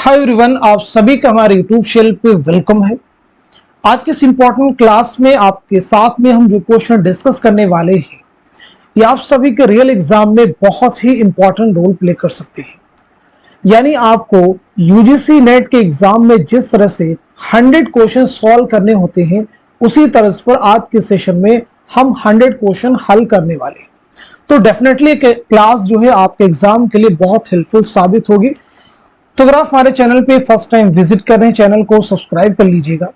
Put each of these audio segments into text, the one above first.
Hi everyone, आप सभी का हमारे यूट्यूब चैनल पे वेलकम है। आज के इस इंपॉर्टेंट क्लास में आपके साथ में हम जो क्वेश्चन डिस्कस करने वाले हैं ये आप सभी के रियल एग्जाम में बहुत ही इंपॉर्टेंट रोल प्ले कर सकते हैं। यानी आपको यूजीसी नेट के एग्जाम में जिस तरह से 100 क्वेश्चन सॉल्व करने होते हैं उसी तरह पर आज के सेशन में हम 100 क्वेश्चन हल करने वाले हैं। तो डेफिनेटली क्लास जो है आपके एग्जाम के लिए बहुत हेल्पफुल साबित होगी। तो अगर आप हमारे चैनल पे फर्स्ट टाइम विजिट कर रहे हैं, चैनल को सब्सक्राइब कर लीजिएगा।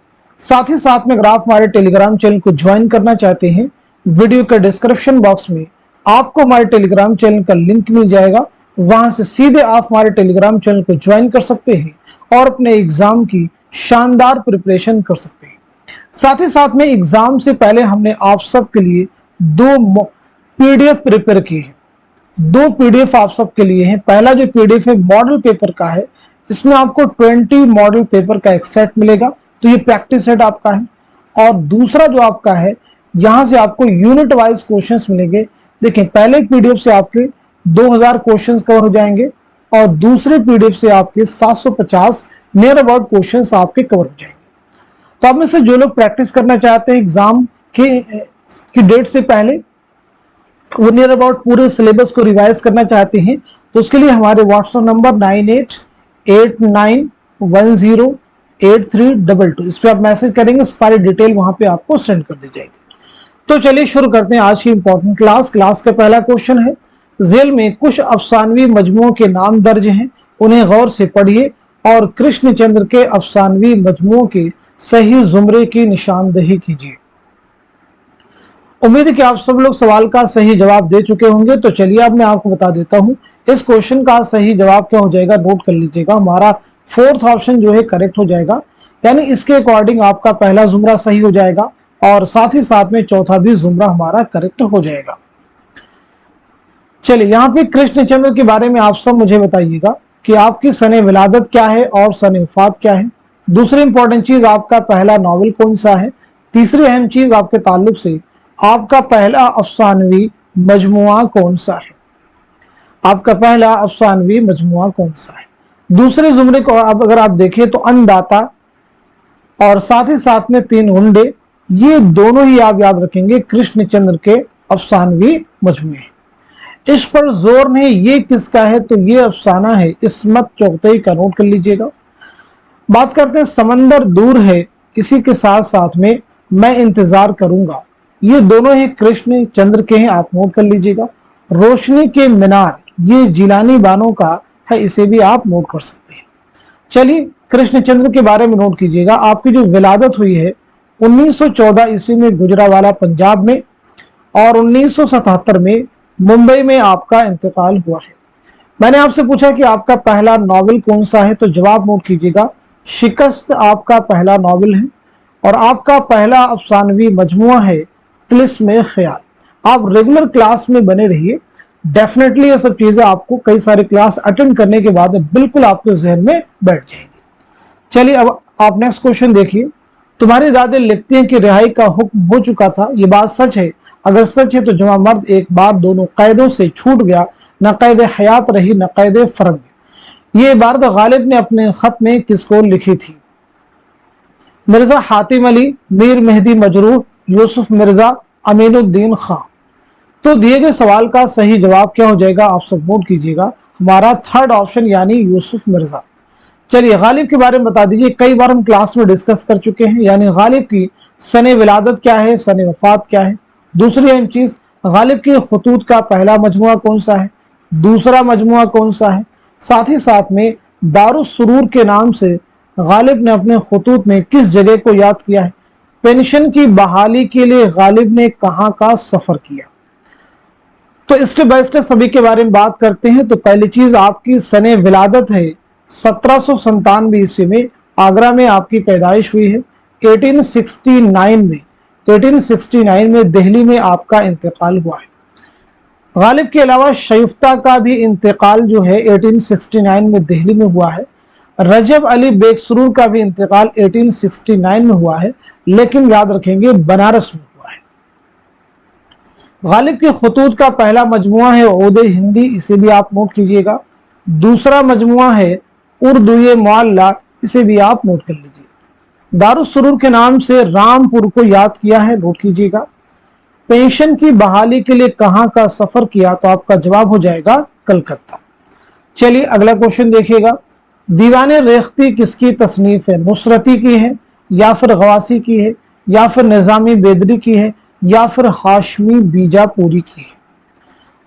साथ ही साथ में अगर आप हमारे टेलीग्राम चैनल को ज्वाइन करना चाहते हैं, वीडियो के डिस्क्रिप्शन बॉक्स में आपको हमारे टेलीग्राम चैनल का लिंक मिल जाएगा। वहां से सीधे आप हमारे टेलीग्राम चैनल को ज्वाइन कर सकते हैं और अपने एग्जाम की शानदार प्रिपरेशन कर सकते हैं। साथ ही साथ में एग्जाम से पहले हमने आप सबके लिए 2 पीडीएफ प्रिपेयर किए हैं। 2 पीडीएफ आप सबके लिए हैं। पहला जो पीडीएफ है मॉडल पेपर का है, इसमें आपको 20 मॉडल पेपर का एक सेट मिलेगा, तो ये प्रैक्टिस सेट आपका है। और दूसरा जो आपका है, यहां से आपको यूनिट वाइज क्वेश्चंस मिलेंगे। देखिए, पहले पीडीएफ से आपके 2000 क्वेश्चंस कवर हो जाएंगे और दूसरे पीडीएफ से आपके 750 नियर अबाउट क्वेश्चंस आपके कवर हो जाएंगे। तो आप में से जो लोग प्रैक्टिस करना चाहते हैं एग्जाम की डेट से पहले, वो नियर अबाउट पूरे सिलेबस को रिवाइज करना चाहते हैं, तो उसके लिए हमारे व्हाट्सएप नंबर 9889108322 इस पे आप मैसेज करेंगे, सारी डिटेल वहां पे आपको सेंड कर दी जाएगी। तो चलिए शुरू करते हैं आज की इंपॉर्टेंट क्लास का पहला क्वेश्चन है, जेल में कुछ अफसानवी मजमुओं के नाम दर्ज हैं, उन्हें गौर से पढ़िए और कृष्णचंद्र के अफसानवी मजमुओं के सही जुमरे की निशानदही कीजिए। उम्मीद है कि आप सब लोग सवाल का सही जवाब दे चुके होंगे। तो चलिए अब मैं आपको बता देता हूं इस क्वेश्चन का सही जवाब क्या हो जाएगा, नोट कर लीजिएगा। हमारा 4th ऑप्शन जो है करेक्ट हो जाएगा, यानी इसके अकॉर्डिंग आपका पहला जुमरा सही हो जाएगा और साथ ही साथ में चौथा भी जुमरा हमारा करेक्ट हो जाएगा। चलिए, यहाँ पे कृष्णचंद्र के बारे में आप सब मुझे बताइएगा कि आपकी सने विलादत क्या है और सने वफात क्या है। दूसरी इंपॉर्टेंट चीज, आपका पहला नॉवेल कौन सा है। तीसरी अहम चीज, आपके ताल्लुक से आपका पहला अफसानवी मजमुआ कौन सा है। आपका पहला अफसानवी मजमुआ कौन सा है। दूसरे जुमरे को अब अगर आप देखें तो अन्नदाता और साथ ही साथ में 3 गुंडे, ये दोनों ही आप याद रखेंगे कृष्णचंद्र के अफसानवी मजमुए। इस पर जोर नहीं, ये किसका है, तो ये अफसाना है इस्मत चौगतई का, नोट कर लीजिएगा। बात करते हैं समंदर दूर है, इसी के साथ साथ में मैं इंतजार करूंगा, ये दोनों ही कृष्णचंद्र के हैं, आप नोट कर लीजिएगा। रोशनी के मीनार, ये जिलानी बानो का है, इसे भी आप नोट कर सकते हैं। चलिए, कृष्णचंद्र के बारे में नोट कीजिएगा। आपकी जो विलादत हुई है 1914 ईस्वी में गुजरावाला पंजाब में और 1977 में मुंबई में आपका इंतकाल हुआ है। मैंने आपसे पूछा कि आपका पहला नॉवेल कौन सा है, तो जवाब नोट कीजिएगा, शिकस्त आपका पहला नॉवेल है और आपका पहला अफसानवी मजमुआ है तिलिस्म ख्याल। आप रेगुलर क्लास में बने रहिए, डेफिनेटली ये सब चीजें आपको कई सारे क्लास अटेंड करने के बाद बिल्कुल आपके जहन में बैठ जाएंगी। चलिए, अब आप नेक्स्ट क्वेश्चन देखिए। तुम्हारी दादी लिखती हैं कि रिहाई का हुक्म हो चुका था, ये बात सच है? अगर सच है तो जमा मर्द एक बार दोनों कैदों से छूट गया, न कैद हयात रही न कैद फर्म। ये इबारत गालिब ने अपने खत में किसको लिखी थी? मिर्जा हातिम अली, मीर मेहदी मजरूह, यूसुफ मिर्जा, अमीनुद्दीन खां। तो दिए गए सवाल का सही जवाब क्या हो जाएगा, आप सब नोट कीजिएगा, हमारा 3rd ऑप्शन यानी यूसुफ मिर्जा। चलिए, गालिब के बारे में बता दीजिए। कई बार हम क्लास में डिस्कस कर चुके हैं, यानी गालिब की सने विलादत क्या है, सने वफात क्या है। दूसरी अहम चीज, गालिब के खतूत का पहला मजमुआ कौन सा है, दूसरा मजमुआ कौन सा है। साथ ही साथ में दारुस सुरूर के नाम से गालिब ने अपने खतूत में किस जगह को याद किया है। पेंशन की बहाली के लिए गालिब ने कहां का सफर किया। तो स्टेप बाय स्टेप सभी के बारे में बात करते हैं। तो पहली चीज, आपकी सने विलादत है 1797 ईस्वी में, आगरा में आपकी पैदाइश हुई है। 1869 में दिल्ली में आपका इंतकाल हुआ है। गालिब के अलावा शयूफ्ता का भी इंतकाल जो है 1869 में दिल्ली में हुआ है। रजब अली बेगसरूर का भी इंतकाल 1869 में हुआ है, लेकिन याद रखेंगे बनारस में हुआ है। गालिब के खतूत का पहला मजमुआ है ओदे हिंदी, इसे भी आप नोट कीजिएगा। दूसरा मजमुआ है उर्दू मुअल्ला, इसे भी आप नोट कर लीजिए। दारुस्सुरूर के नाम से रामपुर को याद किया है, नोट कीजिएगा। पेंशन की बहाली के लिए कहां का सफर किया, तो आपका जवाब हो जाएगा कलकत्ता। चलिए अगला क्वेश्चन देखिएगा। दीवाने रेख्ती किसकी तसनीफ है? नुसरती की है, या फिर गवासी की है, या फिर निजामी बेदरी की है, या फिर हाशमी बीजापुरी की है?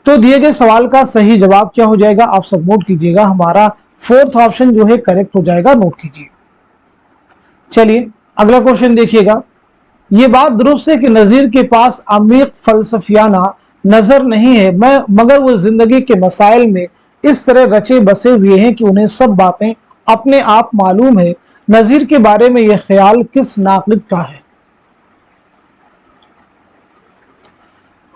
तो दिए गए सवाल का सही जवाब क्या हो जाएगा, आप सब नोट कीजिएगा। हमारा फोर्थ ऑप्शन जो है करेक्ट हो जाएगा, नोट कीजिए। चलिए अगला क्वेश्चन देखिएगा। ये बात दुरुस्त है कि नजीर के पास अमीक फलसफियाना नजर नहीं है, मगर वो जिंदगी के मसाइल में इस तरह रचे बसे हुए हैं कि उन्हें सब बातें अपने आप मालूम है। नजीर के बारे में यह ख्याल किस नाक़िद का है?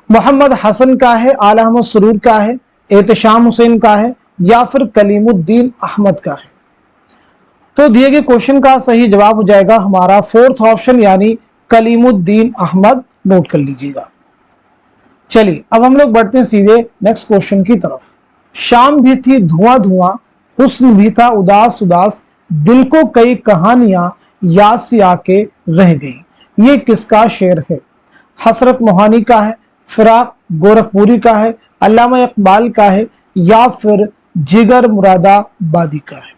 मोहम्मद हसन का है, आला अहमद सुरूर का है, एहतशाम हुसैन का है, या फिर कलीमुद्दीन अहमद का है? तो दिए गए क्वेश्चन का सही जवाब हो जाएगा हमारा फोर्थ ऑप्शन यानी कलीमुद्दीन अहमद, नोट कर लीजिएगा। चलिए अब हम लोग बढ़ते हैं सीधे नेक्स्ट क्वेश्चन की तरफ। शाम भी थी धुआं धुआं, हुस्न भी था उदास उदास, दिल को कई कहानियां याद से आके रह गई, ये किसका शेर है? हसरत मोहानी का है, फिराक गोरखपुरी का है, अल्लामा इकबाल का है, या फिर जिगर मुरादाबादी का है?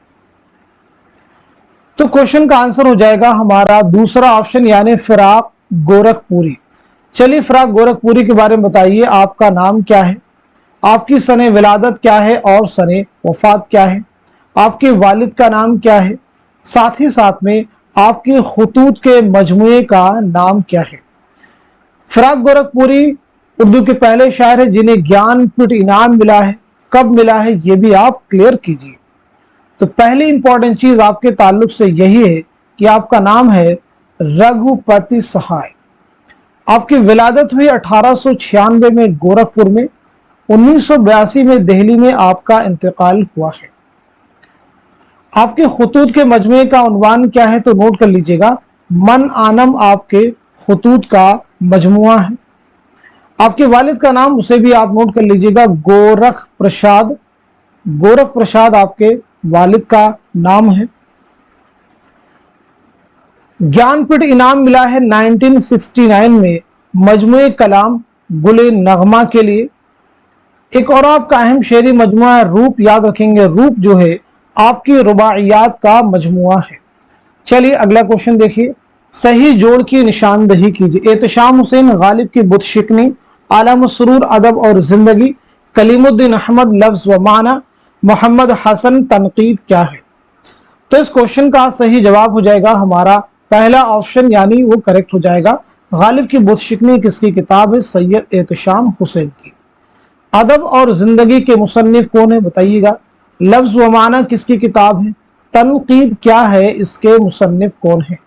तो क्वेश्चन का आंसर हो जाएगा हमारा दूसरा ऑप्शन यानी फिराक गोरखपुरी। चलिए फिराक गोरखपुरी के बारे में बताइए, आपका नाम क्या है, आपकी सने विलादत क्या है और सने वफात क्या है, आपके वालिद का नाम क्या है, साथ ही साथ में आपके खुतूत के मजमुए का नाम क्या है? फिराक गोरखपुरी उर्दू के पहले शायर है जिन्हें ज्ञानपीठ इनाम मिला है, कब मिला है ये भी आप क्लियर कीजिए। तो पहली इंपॉर्टेंट चीज आपके ताल्लुक से यही है कि आपका नाम है रघुपति सहाय। आपकी विलादत हुई 1896 में गोरखपुर में, 1982 में दिल्ली में आपका इंतकाल हुआ है। आपके खुतूत के मजमे का उन्वान क्या है, तो नोट कर लीजिएगा, मन आनम आपके खुतूत का मजमुआ है। आपके वालिद का नाम उसे भी आप नोट कर लीजिएगा, गोरख प्रसाद। गोरख प्रसाद आपके वालिद का नाम है। ज्ञानपीठ इनाम मिला है 1969 में मजमुए कलाम गुले नगमा के लिए। एक और आपका अहम शेरी मजमुआ है रूप, याद रखेंगे रूप जो है आपकी रुबाइयात का मजमुआ है। चलिए अगला क्वेश्चन देखिए, सही जोड़ की निशानदही कीजिए। एहतशाम हुसैन गालिब की बुत शिकनी, आला मसरूर अदब और जिंदगी, कलीमुद्दीन अहमद लफ्ज व माना, मोहम्मद हसन तनकीद क्या है? तो इस क्वेश्चन का सही जवाब हो जाएगा हमारा पहला ऑप्शन यानी वो करेक्ट हो जाएगा। गालिब की बुत शिकनी किसकी किताब है? सैयद एहतशाम हुसैन की। अदब और जिंदगी के मुसन्निफ कौन है बताइएगा। लफ्ज व माना किसकी किताब है? तनकीद क्या है, इसके मुसन्निफ कौन है?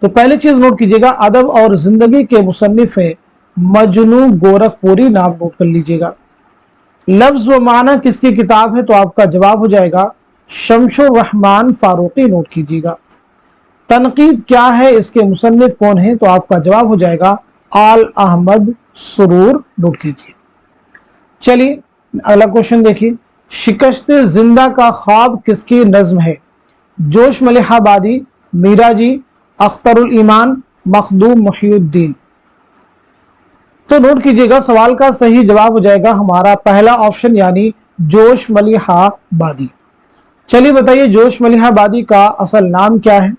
तो पहली चीज नोट कीजिएगा, अदब और जिंदगी के मुसन्निफ है मजनू गोरखपुरी, नाम नोट कर लीजिएगा। लफ्ज व माना किसकी किताब है, तो आपका जवाब हो जाएगा शमशुर रहमान फारूकी, नोट कीजिएगा। तनकीद क्या है, इसके मुसन्निफ कौन है, तो आपका जवाब हो जाएगा आल अहमद सुरूर, नोट कीजिए। चलिए अगला क्वेश्चन देखिए, शिकस्त जिंदा का ख्वाब किसकी नज्म है? जोश मलिहाबादी, मीरा जी, अख्तरुल ईमान, मखदूम मुहिउद्दीन। तो नोट कीजिएगा सवाल का सही जवाब हो जाएगा हमारा पहला ऑप्शन यानी जोश मलिहाबादी। चलिए बताइए जोश मलिहाबादी का असल नाम क्या है।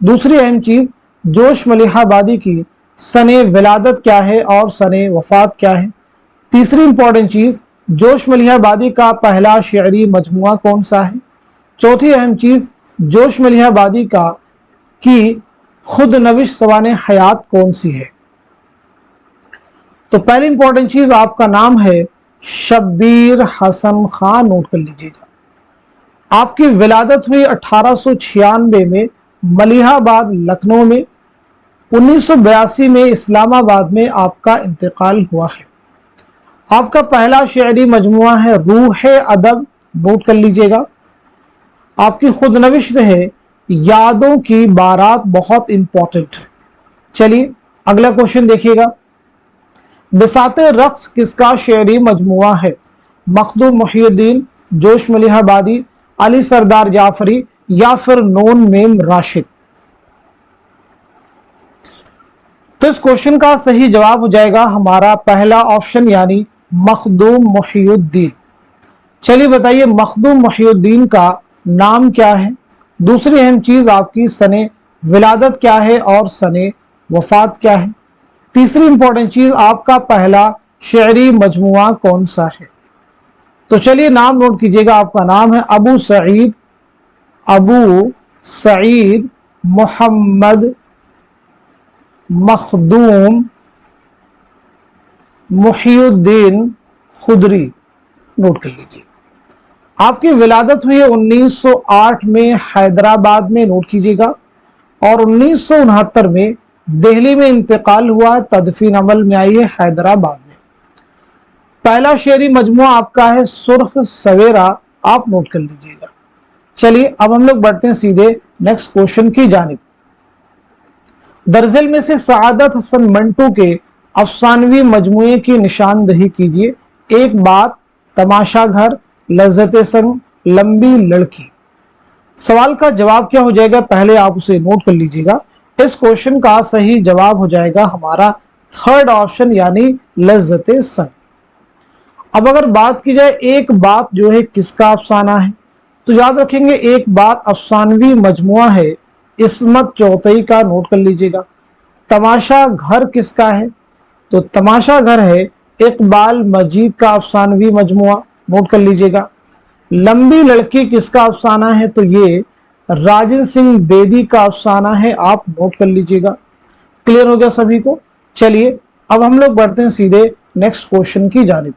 दूसरी अहम चीज, जोश मलिहाबादी की सने विलादत क्या है और सने वफात क्या है। तीसरी इंपॉर्टेंट चीज, जोश मलिहाबादी का पहला शेरी मजमुआ कौन सा है। चौथी अहम चीज, जोश मलिहाबादी का की खुद नविश सवाने हयात कौन सी है। तो पहली इंपॉर्टेंट चीज आपका नाम है शब्बीर हसन खान, नोट कर लीजिएगा। आपकी विलादत हुई 1896 में मलिहाबाद लखनऊ में, 1982 में इस्लामाबाद में आपका इंतकाल हुआ है। आपका पहला शेरी मजमुआ है रूह अदब, नोट कर लीजिएगा। आपकी खुद नविश्त है यादों की बारात, बहुत इंपॉर्टेंट है। चलिए अगला क्वेश्चन देखिएगा, बिसाते रक्स किसका शेरी मजमुआ है। मखदूम मुहिउद्दीन, जोश मलिहाबादी, अली सरदार जाफरी या फिर नून मीम राशिद। तो इस क्वेश्चन का सही जवाब हो जाएगा हमारा पहला ऑप्शन यानी मखदूम मुहियुद्दीन। चलिए बताइए मखदूम मुहियुद्दीन का नाम क्या है। दूसरी अहम चीज आपकी सने विलादत क्या है और सने वफात क्या है। तीसरी इंपॉर्टेंट चीज आपका पहला शेरी मजमुआ कौन सा है। तो चलिए नाम नोट कीजिएगा। आपका नाम है अबू सईद मोहम्मद मखदूम मुहियुद्दीन खुदरी। नोट कर लीजिए। आपकी विलादत हुई है 1908 में हैदराबाद में। नोट कीजिएगा। और 1969 में दिल्ली में इंतकाल हुआ। तदफीन अमल में आई है हैदराबाद में। पहला शेरी मजमुआ आपका है सुर्ख सवेरा। आप नोट कर लीजिएगा। चलिए अब हम लोग बढ़ते हैं सीधे नेक्स्ट क्वेश्चन की जानिब। दरअसल में से सआदत हसन मंटू के अफसानवी मजमुए की निशानदही कीजिए। एक बात, तमाशा घर, लज्जत संग, लंबी लड़की। सवाल का जवाब क्या हो जाएगा पहले आप उसे नोट कर लीजिएगा। इस क्वेश्चन का सही जवाब हो जाएगा हमारा थर्ड ऑप्शन यानी लज्जत संग। अब अगर बात की जाए एक बात जो है किसका अफसाना है, तो याद रखेंगे एक बात अफसानवी मजमुआ है इस्मत चौथई का। नोट कर लीजिएगा। तमाशा घर किसका है, तो तमाशा घर है इकबाल मजीद का अफसानवी मजमुआ। नोट कर लीजिएगा। लंबी लड़की किसका अफसाना है, तो ये राजन सिंह बेदी का अफसाना है। आप नोट कर लीजिएगा। क्लियर हो गया सभी को। चलिए अब हम लोग बढ़ते हैं सीधे नेक्स्ट क्वेश्चन की जानिब।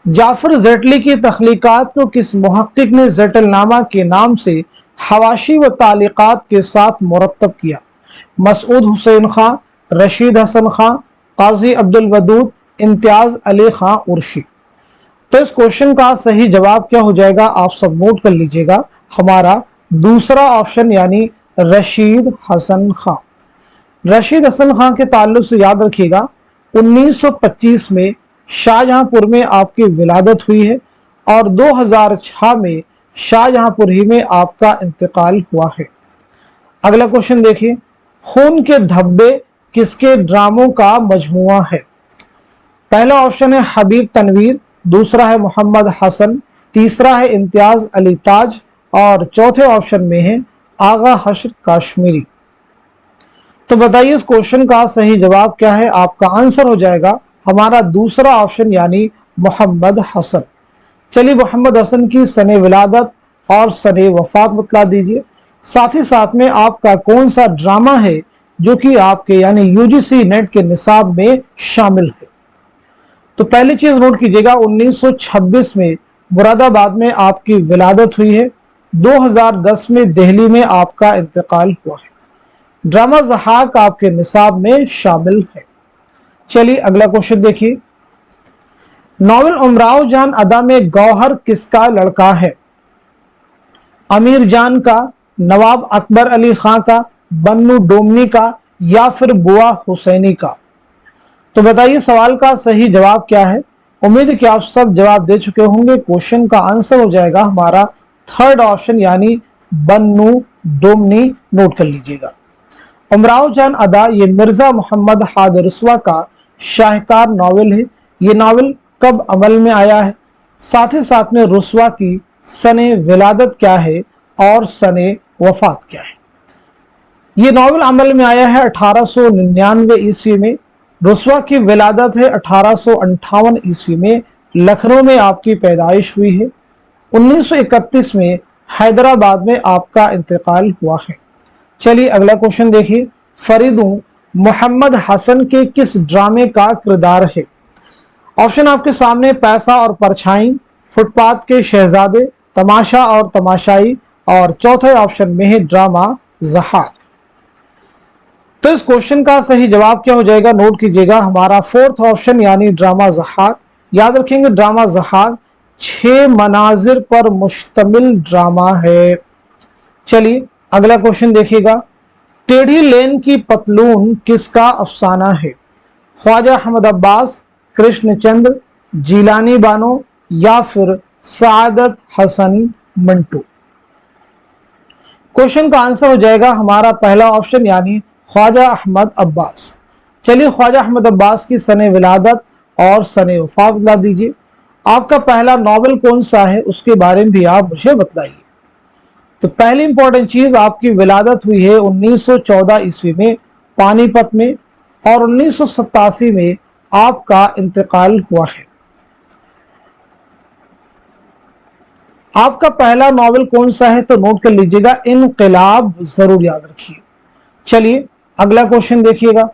जाफर ज़ेटली की तख्लीकात को किस मुहक्किक ने ज़ेटलनामा के नाम से हवाशी व तालिकात के साथ मुरत्तब किया। मसूद हुसैन खां, रशीद हसन खां, काजी अब्दुल वदूद, इम्तियाज अली खां उर्शी। तो इस क्वेश्चन का सही जवाब क्या हो जाएगा आप सब नोट कर लीजिएगा। हमारा दूसरा ऑप्शन यानी रशीद हसन खां। रशीद हसन खां के ताल्लुक से याद रखिएगा 1925 में शाहजहांपुर में आपकी विलादत हुई है और 2006 में शाहजहांपुर ही में आपका इंतकाल हुआ है। अगला क्वेश्चन देखिए। खून के धब्बे किसके ड्रामों का मजमुआ है। पहला ऑप्शन है हबीब तनवीर, दूसरा है मोहम्मद हसन, तीसरा है इम्तियाज अली ताज और चौथे ऑप्शन में है आगा हश्र काश्मीरी। तो बताइए इस क्वेश्चन का सही जवाब क्या है। आपका आंसर हो जाएगा हमारा दूसरा ऑप्शन यानी मोहम्मद हसन। चलिए मोहम्मद हसन की सने विलादत और सने वफात बतला दीजिए। साथ ही साथ में आपका कौन सा ड्रामा है जो कि आपके यानी यूजीसी नेट के निसाब में शामिल है। तो पहली चीज नोट कीजिएगा 1926 में मुरादाबाद में आपकी विलादत हुई है। 2010 में दिल्ली में आपका इंतकाल हुआ है। ड्रामा ज़हाक आपके निसाब में शामिल है। चलिए अगला क्वेश्चन देखिए। नॉवल उमराव जान अदा में गौहर किसका लड़का है। अमीर जान का, नवाब अकबर अली खां का, बन्नू डोमनी का या फिर बुआ हुसैनी का। तो बताइए सवाल का सही जवाब क्या है। उम्मीद है कि आप सब जवाब दे चुके होंगे। क्वेश्चन का आंसर हो जाएगा हमारा थर्ड ऑप्शन यानी बन्नू डोमनी। नोट कर लीजिएगा। उमराव जान अदा ये मिर्जा मोहम्मद हादर रसवा का शाहकार नावल है। ये नावल कब अमल में आया है, साथ ही साथ में रसवा की सने विलादत क्या है और सने वफात क्या है। ये नावल अमल में आया है 1899 ईस्वी में। रसवा की विलादत है 1858 ईस्वी में। लखनऊ में आपकी पैदाइश हुई है। 1931 में हैदराबाद में आपका इंतकाल हुआ है। चलिए अगला क्वेश्चन देखिए। फरीदू मोहम्मद हसन के किस ड्रामे का किरदार है। ऑप्शन आपके सामने पैसा और परछाई, फुटपाथ के शहजादे, तमाशा और तमाशाई और चौथे ऑप्शन में है ड्रामा ज़हाक। तो इस क्वेश्चन का सही जवाब क्या हो जाएगा नोट कीजिएगा। हमारा फोर्थ ऑप्शन यानी ड्रामा ज़हाक। याद रखेंगे ड्रामा ज़हाक 6 मनाजिर पर मुश्तमिल ड्रामा है। चलिए अगला क्वेश्चन देखिएगा। टेढ़ी लेन की पतलून किसका अफसाना है। ख्वाजा अहमद अब्बास, कृष्णचंद्र, जीलानी बानो या फिर सआदत हसन मंटू। क्वेश्चन का आंसर हो जाएगा हमारा पहला ऑप्शन यानी ख्वाजा अहमद अब्बास। चलिए ख्वाजा अहमद अब्बास की सने विलादत और सने वफात बता दीजिए। आपका पहला नॉवेल कौन सा है उसके बारे में भी आप मुझे बताइए। तो पहली इंपॉर्टेंट चीज, आपकी विलादत हुई है 1914 ईस्वी में पानीपत में और 1987 में आपका इंतकाल हुआ है। आपका पहला नॉवेल कौन सा है तो नोट कर लीजिएगा, इनकलाब, जरूर याद रखिए। चलिए अगला क्वेश्चन देखिएगा।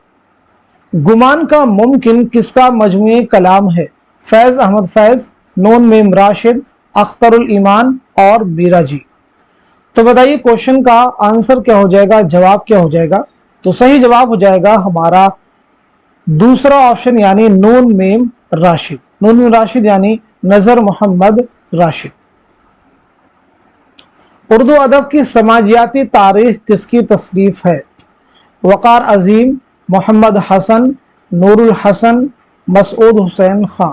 गुमान का मुमकिन किसका मजमूए कलाम है? फैज अहमद फैज, नून मीम राशिद, अख्तरुल ईमान और मीरा जी। तो बताइए क्वेश्चन का आंसर क्या हो जाएगा, जवाब क्या हो जाएगा? तो सही जवाब हो जाएगा हमारा दूसरा ऑप्शन यानी नून मीम राशिद। नून मीम राशिद यानी नजर मोहम्मद राशिद। उर्दू अदब की समाजियाती तारीख किसकी तसनीफ है? वकार अजीम, मोहम्मद हसन, नूरुल हसन, मसूद हुसैन खां।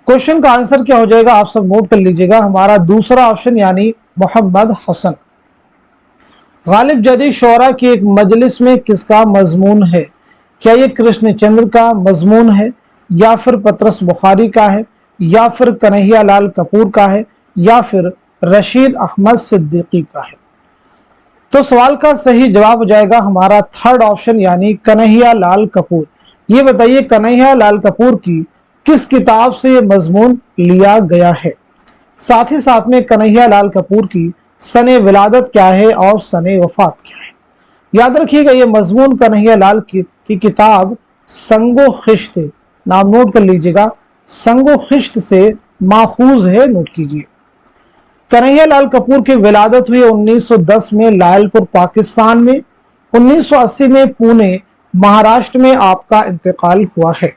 क्वेश्चन का आंसर क्या हो जाएगा आप सब नोट कर लीजिएगा, हमारा दूसरा ऑप्शन यानी मोहम्मद हसन। गालिब जदीद शोरा की एक मजलिस में किसका मजमून है? क्या ये कृष्ण चंद्र का मजमून है, या फिर पतरस बुखारी का है, या फिर कन्हैया लाल कपूर का है, या फिर रशीद अहमद सिद्दीकी का है? तो सवाल का सही जवाब हो जाएगा हमारा थर्ड ऑप्शन यानी कन्हैया लाल कपूर। ये बताइए कन्हैया लाल कपूर की किस किताब से ये मजमून लिया गया है? साथ ही साथ में कन्हैया लाल कपूर की सने विलादत क्या है और सने वफात क्या है? याद रखिएगा ये मजमून कन्हैया लाल की किताब संगो खिश्त, नाम नोट कर लीजिएगा, संगो खिश्त से माखूज है, नोट कीजिए। कन्हैया लाल कपूर की विलादत हुई 1910 में लायलपुर पाकिस्तान में। 1980 में पुणे महाराष्ट्र में आपका इंतकाल हुआ है।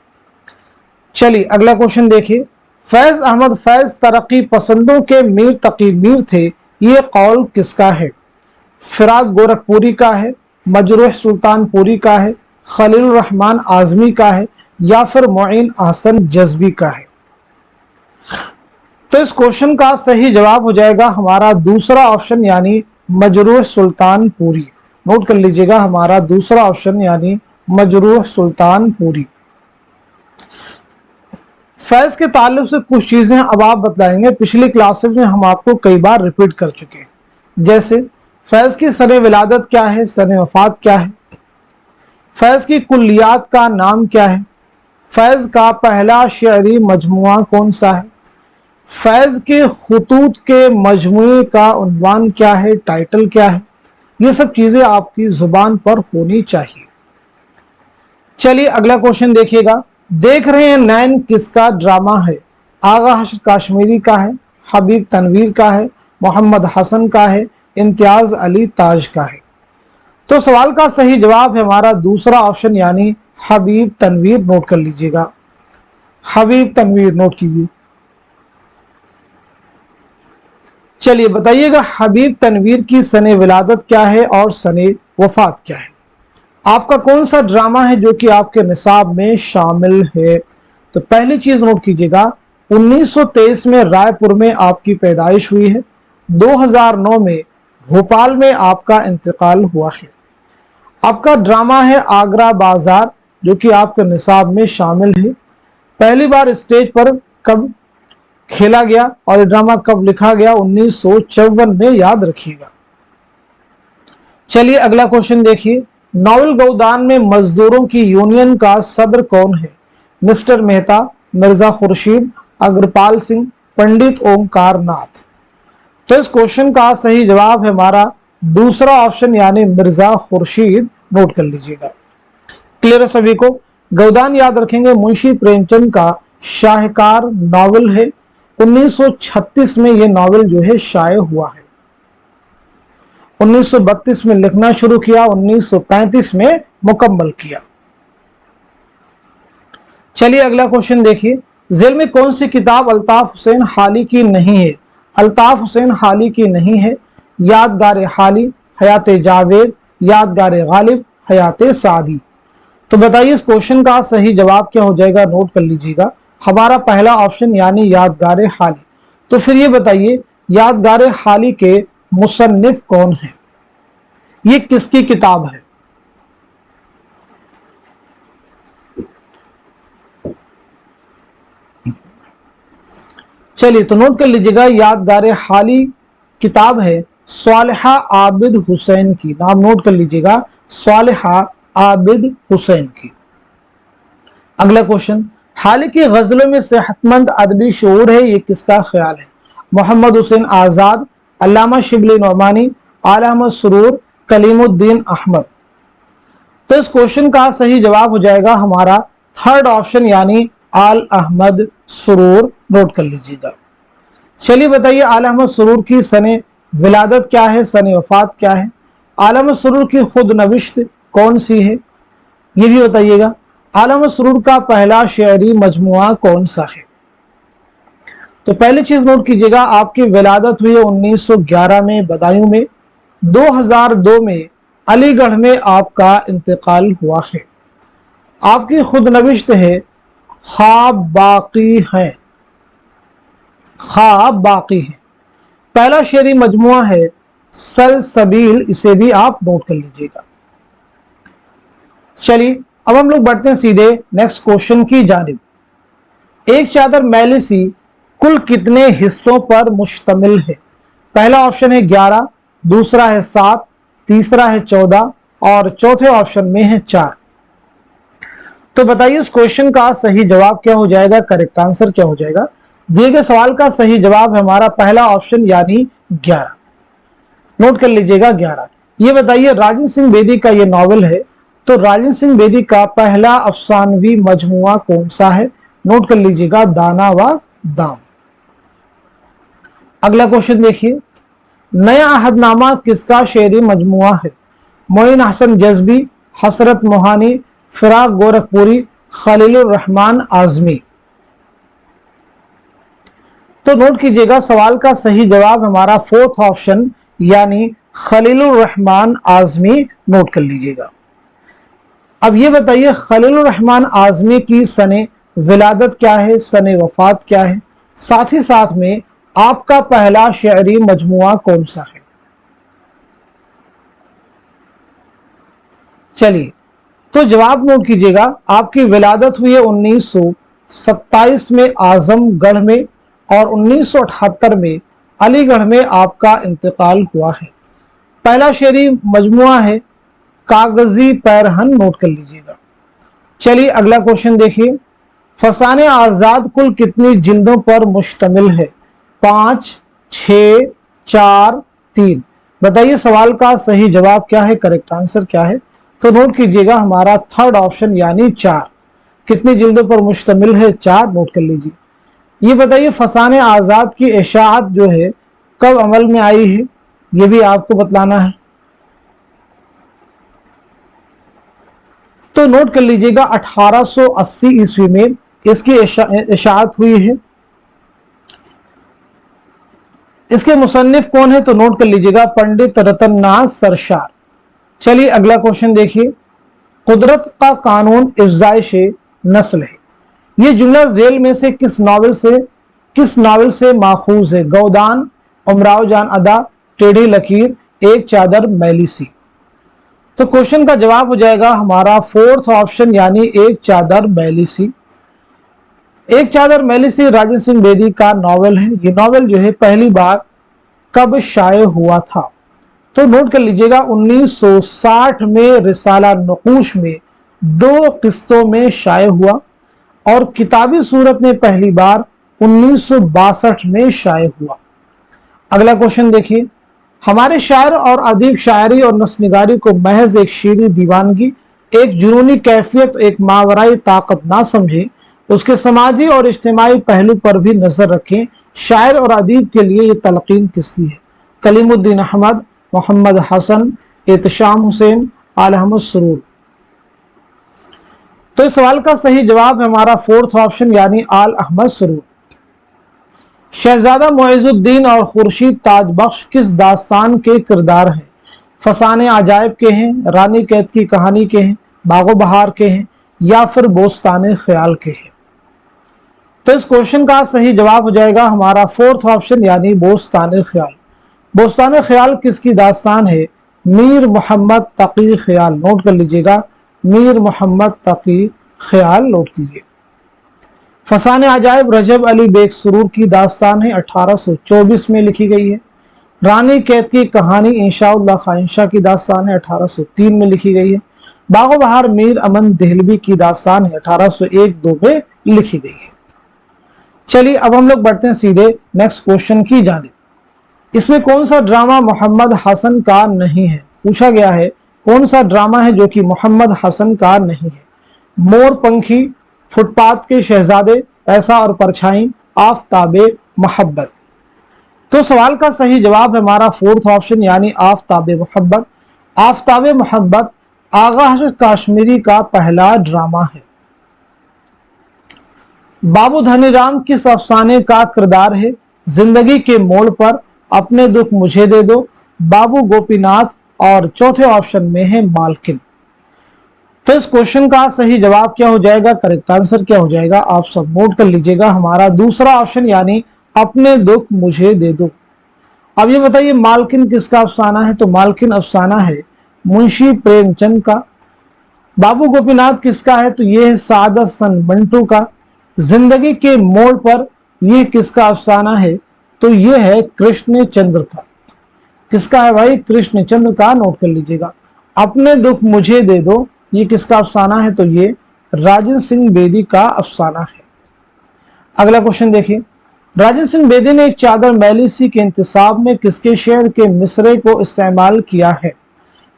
चलिए अगला क्वेश्चन देखिए। फैज अहमद फैज तरक्की पसंदों के मीर तकी मीर थे, ये कौल किसका है? फिराक गोरखपुरी का है, मजरूह सुल्तानपुरी का है, खलील रहमान आजमी का है, या फिर मोइन अहसन जज्बी का है? तो इस क्वेश्चन का सही जवाब हो जाएगा हमारा दूसरा ऑप्शन यानी मजरूह सुल्तानपुरी। नोट कर लीजिएगा हमारा दूसरा ऑप्शन यानी मजरूह सुल्तानपुरी। फैज के ताल्लुक से कुछ चीजें अब आप बतलाएंगे, पिछली क्लासेस में हम आपको कई बार रिपीट कर चुके हैं। जैसे फैज की सने विलादत क्या है, सने वफात क्या है, फैज की कुल्लियात का नाम क्या है, फैज का पहला शेरी मजमुआ कौन सा है, फैज के खुतूत के मजमुए का उन्वान क्या है, टाइटल क्या है? ये सब चीजें आपकी जुबान पर होनी चाहिए। चलिए अगला क्वेश्चन देखिएगा। देख रहे हैं नैन किसका ड्रामा है? आगा हसन काश्मीरी का है, हबीब तनवीर का है, मोहम्मद हसन का है, इम्तियाज अली ताज का है? तो सवाल का सही जवाब है हमारा दूसरा ऑप्शन यानी हबीब तनवीर। नोट कर लीजिएगा, हबीब तनवीर नोट कीजिए। चलिए बताइएगा हबीब तनवीर की सने विलादत क्या है और सने वफात क्या है? आपका कौन सा ड्रामा है जो कि आपके निसाब में शामिल है? तो पहली चीज नोट कीजिएगा, 1923 में रायपुर में आपकी पैदाइश हुई है, 2009 में भोपाल में आपका इंतकाल हुआ है। आपका ड्रामा है आगरा बाजार जो कि आपके निसाब में शामिल है। पहली बार स्टेज पर कब खेला गया और ये ड्रामा कब लिखा गया? 1954 में, याद रखिएगा। चलिए अगला क्वेश्चन देखिए। नॉवल गौदान में मजदूरों की यूनियन का सदर कौन है? मिस्टर मेहता, मिर्जा खुर्शीद, अग्रपाल सिंह, पंडित ओमकार नाथ? तो इस क्वेश्चन का सही जवाब है हमारा दूसरा ऑप्शन यानी मिर्जा खुर्शीद। नोट कर लीजिएगा। क्लियर है सभी को? गौदान याद रखेंगे मुंशी प्रेमचंद का शाहकार नॉवल है। 1936 में यह नॉवल जो है शाये हुआ है। 1932 में लिखना शुरू किया, 1935 में मुकम्मल किया। चलिए अगला क्वेश्चन देखिए। जेल में कौन सी किताब अल्ताफ हुसैन हाली की नहीं है? अल्ताफ हुसैन हाली की नहीं है, यादगार हाली, हयात जावेद, यादगार गालिब, हयात सादी? तो बताइए इस क्वेश्चन का सही जवाब क्या हो जाएगा? नोट कर लीजिएगा, हमारा पहला ऑप्शन यानी यादगार हाली। तो फिर ये बताइए यादगार हाली के मुसन्निफ कौन है? ये किसकी किताब है? चलिए तो नोट कर लीजिएगा, यादगार हाली किताब है सालिहा आबिद हुसैन की। नाम नोट कर लीजिएगा, सालिहा आबिद हुसैन की। अगला क्वेश्चन, हाल की गजलों में सेहतमंद अदबी शऊर है, ये किसका ख्याल है? मोहम्मद हुसैन आजाद, अल्लामा शिबली नौमानी, आला अहमद सुरूर, कलीमुद्दीन अहमद। तो इस क्वेश्चन का सही जवाब हो जाएगा हमारा थर्ड ऑप्शन यानी आल अहमद सुरूर। नोट कर लीजिएगा। चलिए बताइए, आला अहमद सुरूर की सने विलादत क्या है, सने वफात क्या है? आला अहमद सुरूर की खुद नविश्त कौन सी है, ये भी बताइएगा। आला अहमद सुरूर का पहला शेरी मजमुआ कौन सा है? तो पहली चीज नोट कीजिएगा, आपकी विलादत हुई है 1911 में बदायूं में, 2002 में अलीगढ़ में आपका इंतकाल हुआ है। आपकी खुद नविश्त है ख्वाब बाकी है, ख्वाब बाकी है। पहला शेरी मजमुआ है सलसबील, इसे भी आप नोट कर लीजिएगा। चलिए अब हम लोग बढ़ते हैं सीधे नेक्स्ट क्वेश्चन की जानिब। एक चादर मैली सी कुल कितने हिस्सों पर मुश्तमिल है? पहला ऑप्शन है 11, दूसरा है 7, तीसरा है 14 और चौथे ऑप्शन में है 4। तो बताइए इस क्वेश्चन का सही जवाब क्या हो जाएगा, करेक्ट आंसर क्या हो जाएगा? दिए गए सवाल का सही जवाब है हमारा पहला ऑप्शन यानी 11। नोट कर लीजिएगा 11। ये बताइए राजेंद्र सिंह बेदी का ये नॉवेल है, तो राजेंद्र सिंह बेदी का पहला अफसानवी मजमुआ कौन सा है? नोट कर लीजिएगा, दाना व दाम। अगला क्वेश्चन देखिए, नया अहदनामा किसका शेरी मजमुआ है? मोइन हसन जज्बी, हसरत मोहानी, फिराक गोरखपुरी, खलीलुर रहमान आजमी। तो नोट कीजिएगा सवाल का सही जवाब हमारा फोर्थ ऑप्शन यानी खलीलुर रहमान आजमी। नोट कर लीजिएगा। अब ये बताइए खलीलुर रहमान आजमी की सने विलादत क्या है, सने वफात क्या है? साथ ही साथ में आपका पहला शेरी मजमुआ कौन सा है? चलिए तो जवाब नोट कीजिएगा, आपकी विलादत हुई है 1927 में आजमगढ़ में और 1978 में अलीगढ़ में आपका इंतकाल हुआ है। पहला शेरी मजमुआ है कागजी पैरहन। नोट कर लीजिएगा। चलिए अगला क्वेश्चन देखिए, फसाने आजाद कुल कितनी जिल्दों पर मुश्तमिल है? 5, 6, 4, 3। बताइए सवाल का सही जवाब क्या है, करेक्ट आंसर क्या है? तो नोट कीजिएगा हमारा थर्ड ऑप्शन यानी 4। कितनी जिल्दों पर मुश्तमिल है? 4। नोट कर लीजिए। ये बताइए फसाने आजाद की इशाअत जो है कब अमल में आई है, ये भी आपको बतलाना है। तो नोट कर लीजिएगा 1880 ईस्वी में इसकी इशाअत हुई है। इसके मुसन्निफ कौन है? तो नोट कर लीजिएगा पंडित रतन नाथ सरशार। चलिए अगला क्वेश्चन देखिए, कुदरत का कानून इफ़्ज़ाइश नस्ल है, ये जुमला झेल में से किस नावल से माखूज है? गौदान, उमराव जान अदा, टेढ़ी लकीर, एक चादर मैली सी। तो क्वेश्चन का जवाब हो जाएगा हमारा फोर्थ ऑप्शन यानी एक चादर मैली सी। एक चादर मैली सी राजेंद्र सिंह बेदी का नॉवेल है। ये नॉवेल जो है पहली बार कब शाये हुआ था? तो नोट कर लीजिएगा 1960 में रिसाला नकूश में 2 किस्तों में शाये हुआ और किताबी सूरत में पहली बार 1962 में शाये हुआ। अगला क्वेश्चन देखिए, हमारे शायर और अदीब शायरी और नस्लनिगारी को महज एक शेरी दीवानगी, एक जुनूनी कैफियत, एक मावराई ताकत ना समझे, उसके समाजी और इज्तिमाई पहलू पर भी नजर रखें। शायर और अदीब के लिए ये तलकीन किसकी है? कलीमुद्दीन अहमद, मोहम्मद हसन, एहतशाम हुसैन, आला अहमद सुरूर। तो इस सवाल का सही जवाब है हमारा फोर्थ ऑप्शन यानी आल अहमद सुरूर। शहजादा मुइजुद्दीन और खुर्शीद ताजबख्श किस दास्तान के किरदार हैं? फसाने अजायब के हैं, रानी कैद की कहानी के हैं, बागो बहार के हैं या फिर बोस्ताने ख्याल के हैं? तो इस क्वेश्चन का सही जवाब हो जाएगा हमारा फोर्थ ऑप्शन यानी बोस्तान ख्याल। बोस्तान ख्याल किसकी दास्तान है? मीर मोहम्मद तकी ख्याल। नोट कर लीजिएगा, मीर मोहम्मद तकी ख्याल नोट कीजिए। फसान अजायब रजब अली बेग सुरूर की दास्तान है, 1824 में लिखी गई है। रानी कैद की कहानी इंशाउल्लाह खाइंशा की दास्तान है, 1803 में लिखी गई है। बागो बहार मीर अमन देहलवी की दास्तान है, 1801-2 में लिखी गई है। चलिए अब हम लोग बढ़ते हैं सीधे नेक्स्ट क्वेश्चन की जानिब। इसमें कौन सा ड्रामा मोहम्मद हसन का नहीं है? पूछा गया है कौन सा ड्रामा है जो कि मोहम्मद हसन का नहीं है? मोर पंखी, फुटपाथ के शहजादे, पैसा और परछाई, आफताबे मोहब्बत। तो सवाल का सही जवाब है हमारा फोर्थ ऑप्शन यानी आफताबे मोहब्बत। आफताबे मोहब्बत आगा हजरत काश्मीरी का पहला ड्रामा है। बाबू धनीराम किस अफसाने का किरदार है? जिंदगी के मोड़ पर, अपने दुख मुझे दे दो, बाबू गोपीनाथ और चौथे ऑप्शन में है मालकिन। तो इस क्वेश्चन का सही जवाब क्या हो जाएगा, करेक्ट आंसर क्या हो जाएगा, आप सब नोट कर लीजिएगा, हमारा दूसरा ऑप्शन यानी अपने दुख मुझे दे दो। अब ये बताइए मालकिन किसका अफसाना है? तो मालकिन अफसाना है मुंशी प्रेमचंद का। बाबू गोपीनाथ किसका है? तो ये है सादत सन मंटू का। जिंदगी के मोड़ पर ये किसका अफसाना है? तो ये है कृष्ण चंद्र का। किसका है भाई? कृष्ण चंद्र का। नोट कर लीजिएगा। अपने दुख मुझे दे दो ये किसका अफसाना है? तो ये राजन सिंह बेदी का अफसाना है। अगला क्वेश्चन देखिए, राजन सिंह बेदी ने एक चादर मैली सी के इंतसाब में किसके शेर के मिसरे को इस्तेमाल किया है?